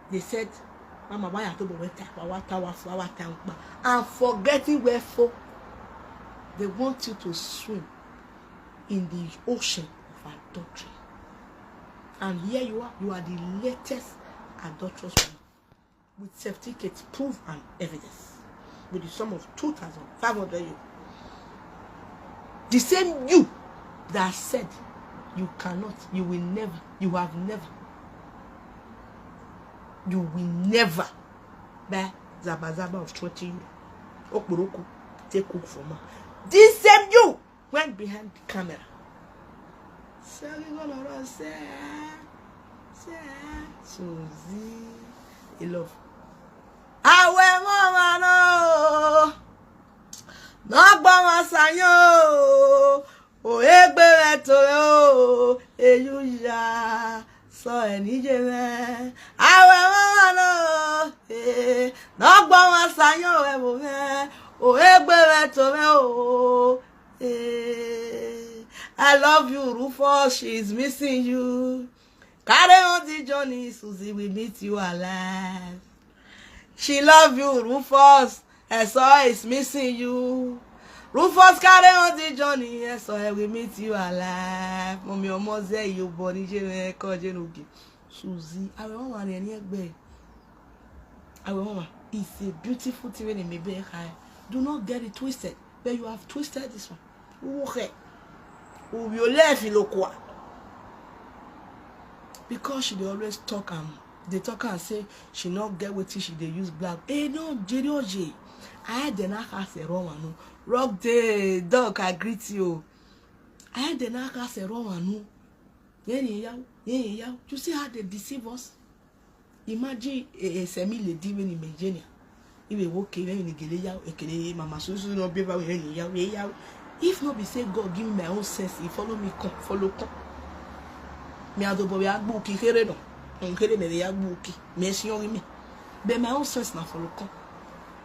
They said, Mama, why are you and forgetting wherefore they want you to swim in the ocean of adultery. And here you are the latest adulterous woman with certificates, proof, and evidence with the sum of 2,500 euros. The same you that said you cannot, you will never, you have never, you will never buy Zaba of 20 euros. Aproko, take cook from her. This same you went behind the camera. So you gonna run, say, Suzy, you love. Awe mama no, no gbama sanyo, o egbe reto yo, Ejuja so enijeme awe mama no no gbo ma sanyo e mo me o egbe me to me o I love you Rufus, she's missing you. Carry on the journey, Suzy will meet you alive. She love you Rufus, Eso is missing you. Rufus carry on the journey, Eso will meet you alive. Mommy almost there you body je ko je no gi. Suzy, I will want any egbe. I will want. It's a beautiful thing when it may be high. Do not get it twisted. But you have twisted this one. Okay. Because she dey always talk they talk and say she not get what she they use black. No, J. I had the knock as a Roman. Rock the dog, I greet you. I had the knock as a Roman. Yeah. You see how they deceive us? Imagine a semi lady when in Virginia. If we walk in the Gilea, Mama Suzy no be very. If not be say God give me my own sense, he follow me, follow. Me adobo ya gbuki here no. Nkere me ya gbuki. Me si yori me. Be my own sense na follow kon.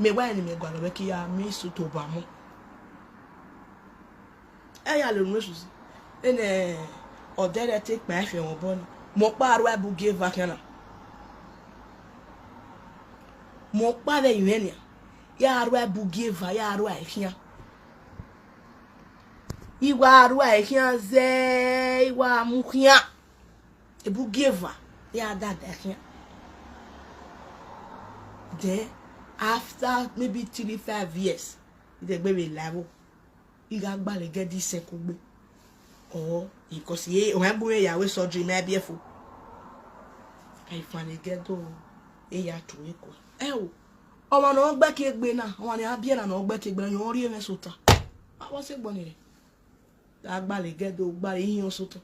Me wa ni me gwa lo be ki ya me so to ba mo. Ya le nwe Suzy. Ene odere take my afi won bo ni. Mo pa aru abu give back na. Mo pa le yen ya aru abu give ya aru afia. Iwa aru ahia ze iwa muhia ebu giver ya dada ahia. Then after maybe 3-5 years the baby level you ga gba le get this sekugbe or because ye o han bu ya we surgery na biefo I finally get do e ya to eko o ma no gba ke gbe na won ni abie na no gba ke gbe yan ori e sota awo se gbon ni agbale gedo gbale yin soto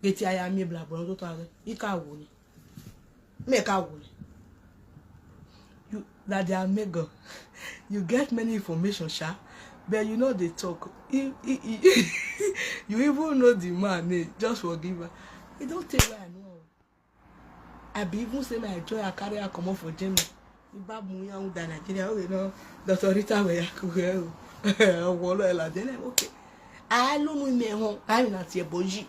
geti aya mi bla bla to ta ika wo ni me ka wo ni you that they are mega you get many information sha but you know they talk you even know the man name just forgive her it don't take where I know I be even say my joy I carry her come off for Germany iba mu yan da Nigeria o no Dr. Rita we yakure o wo lo la de okay I don't know me home. I'm not your boji.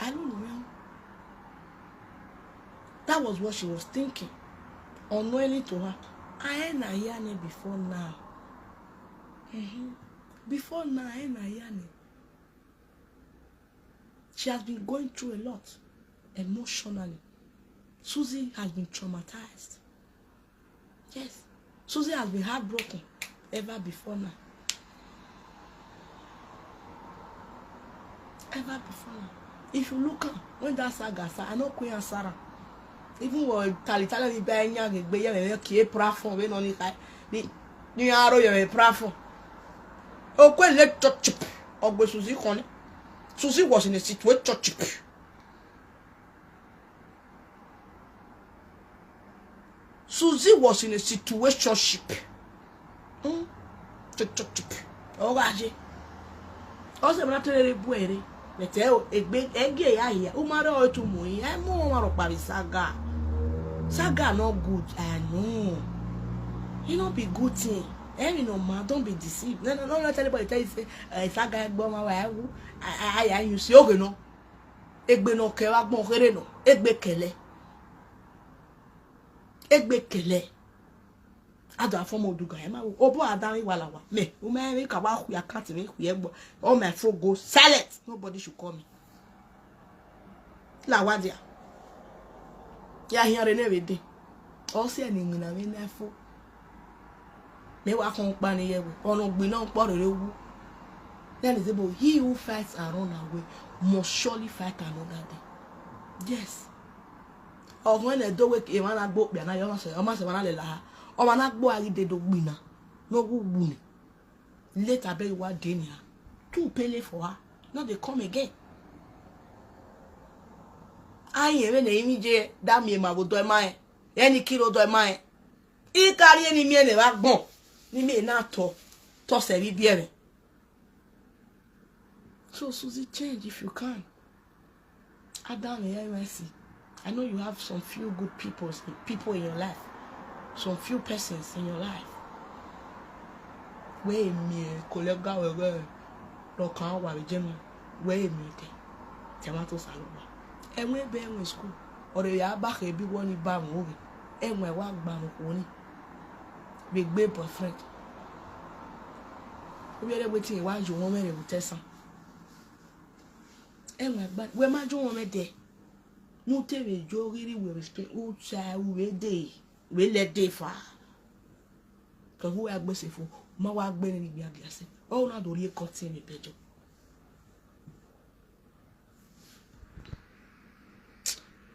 I don't know. That was what she was thinking. Unknowingly to her. I ain't a yane before now. Before now, I ain't a yane. She has been going through a lot emotionally. Suzy has been traumatized. Yes. Suzy has been heartbroken ever before now. Ever before now. If you look at when that saga, I know Queen Sarah. Even when Talitala ni buy nyang gbe ye ki platform we no ni kai ni aro ye platform. O kwe le chop ogbe Suzy kon. Suzy was in a situation chop. Suzy was in a situationship. Chop. O gaje. O se na tele buere. Meteo egbe ege ya here. O mare o to mo yin. E mo ma ro pa saga. Saga not good. I know. It not be good thing. You know, man, don't be deceived. No, let anybody tell you say saga egbo ma wa wu. I you see oge no. Egbe no ke wa gbon kere no. Egbe kele. Ado afomo duga e ma wo. Obo adan wala wa. Me, o ma me ka wa hu ya cat me hu egbo. All my phone go silent. Nobody should call me. La wadia. Ya here never dey. O se ni ngina me nefo. Me wa kon pa ni yewe. Ono gbe na npo rere wu. Then is about he who fights and run away must surely fight another day. Yes. Of when a do wake e man agbo bia na yo ma se wana le la. O man agbo ari de do gbina. No wu ni. Later be wa dey ni. Too pele for her. Now they come again. Aye we na imi je da mi ma bo do ma e. Any kilo do ma e. I carry any mi ne wa gbon. Ni me na to se bi bi e. So Suzy, change if you can. Adam and mercy. I know you have some few good people in your life. Some few persons in your life. Where me, colleague, where Rokan, where Jimmy, where me, tomato salad. And where be in school, or the back a big one in Bam movie, and where walk Bam Woni. Big baby friend. We are waiting while you woman will test some. And where my John woman there. No tell me, Joe really will respect old child we day. We let day far. Because who are merciful, my work being be aggressive. Oh, not do you cut in a page.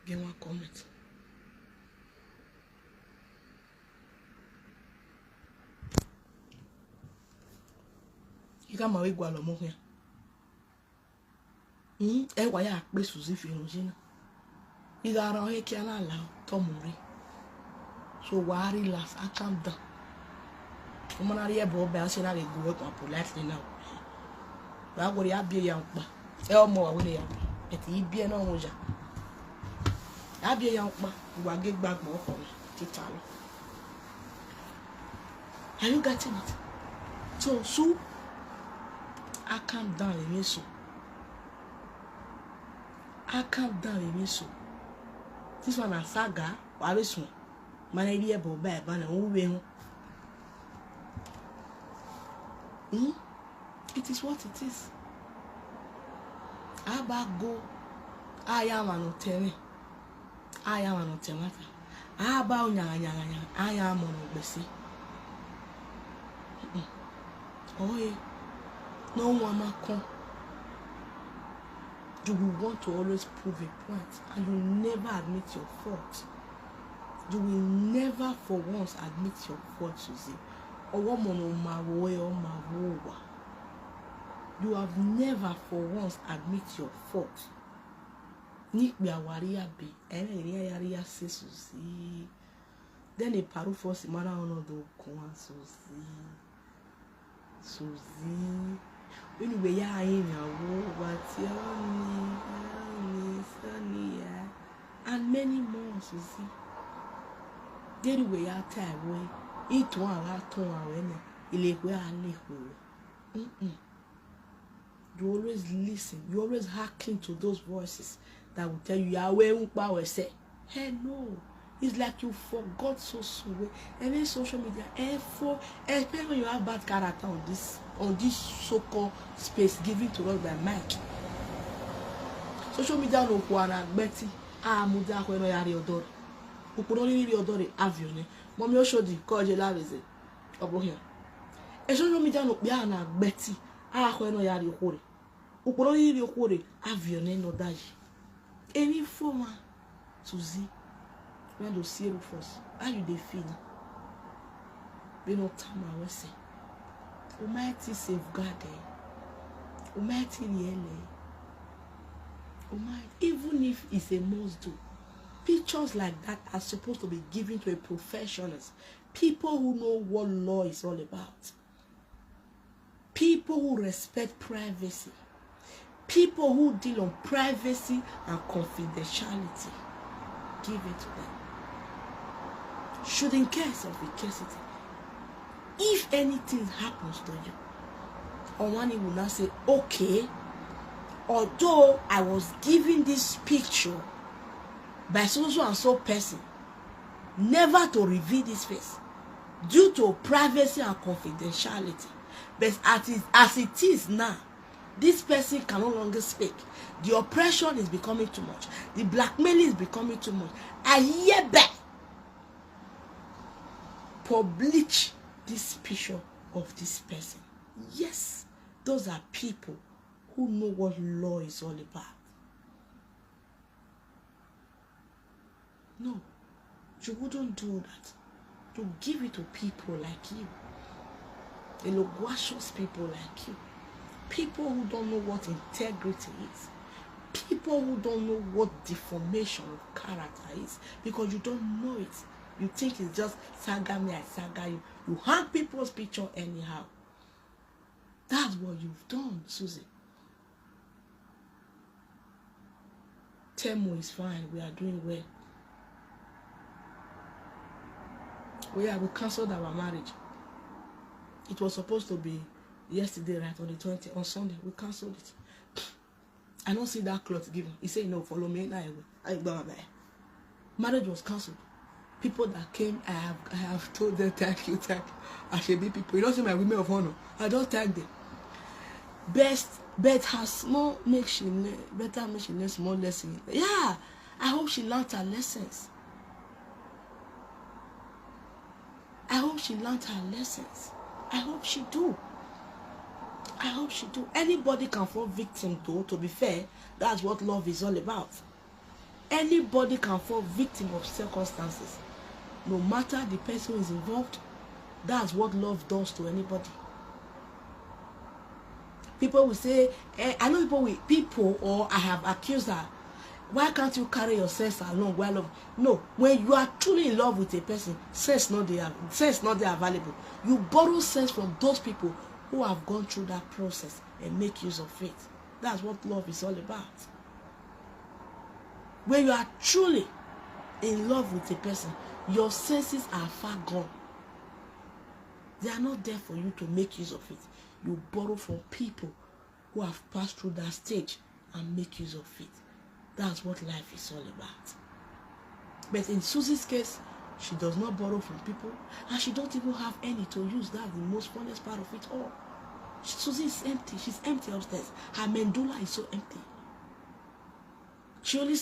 Give one comment. You got my way, Gualamo here. Eh, why I play Suzy Suzy. You got our head can allow Tomori. So worry last, I calm down. I'm not here, Bob, I said I go work on politely now. But what you be young, Elmo, I will have. But he be an omoja. I be a young man who will get back more for me. Titalo. Are you getting it? So, I calm down in me so. I calm down in me so. This one a saga, or this one. My idea about bad, but I'm it is what it is. I back go. I am an hotel. I am an automata. I about I am on obesi. Oh, yeah. No one ma come. You will want to always prove a point, and you never admit your fault. You will never for once admit your fault, Suzy. You have never for once admit your fault. Nick be a warrior be, and a say Suzy. Then a paru for Simana on the Kwan Suzy. Suzy. When we are in a war, what's your name? And many more, Suzy. Then we are tired way. Eat one last one, you always listen, you always hearken to those voices that will tell you, Yahweh, say, hey, no. It's like you forgot so soon. And then social media, especially when you have bad character on this so-called space given to us by Mike. Social media no kuana Betty. Muda kweno yari odori. Ukunoni yari odori avione. Mommy oshodi ko ajala veze. Obohia. E social media no bia na Betty. Kweno yari okore. Ukunoni yari okore avione no daji. Any former Suzy. When you see first, how you dey feel? Be no time I will say. Almighty safeguarded. Almighty really. Almighty, even if it's a must do, pictures like that are supposed to be given to a professionals, people who know what law is all about, people who respect privacy, people who deal on privacy and confidentiality. Give it to them. Should in case of scarcity, if anything happens to you, Omani will now say, okay, although I was given this picture by so and so person, never to reveal this face due to privacy and confidentiality, but as it is now, this person can no longer speak. The oppression is becoming too much. The blackmailing is becoming too much. I hereby publish this picture of this person. Yes, those are people who know what law is all about. No, you wouldn't do that. To give it to people like you. The loquacious people like you. People who don't know what integrity is. People who don't know what deformation of character is. Because you don't know it. You think it's just saga me, I saga you. You hang people's picture anyhow. That's what you've done, Suzy. Temo is fine. We are doing well. We cancelled our marriage. It was supposed to be yesterday, right, on the 20th, on Sunday. We cancelled it. I don't see that cloth given. He said, no, follow me. Marriage was cancelled. People that came, I have told them, thank you. I should be people. You don't see my women of honor. I don't thank them. But her small make she better make she learn small lesson. Yeah, I hope she learned her lessons. I hope she learned her lessons. I hope she do. I hope she do. Anybody can fall victim to be fair. That's what love is all about. Anybody can fall victim of circumstances. No matter the person who is involved, that's what love does to anybody. People will say, I know people or I have accused her. Why can't you carry your sense along while love? No, when you are truly in love with a person, sense not there available. You borrow sense from those people who have gone through that process and make use of it. That's what love is all about. When you are truly in love with a person, your senses are far gone. They are not there for you to make use of it. You borrow from people who have passed through that stage and make use of it. That's what life is all about. But in Suzy's case, she does not borrow from people, and she don't even have any to use. That's the most funnest part of it all. Suzy is empty. She's empty upstairs. Her medulla is so empty. She only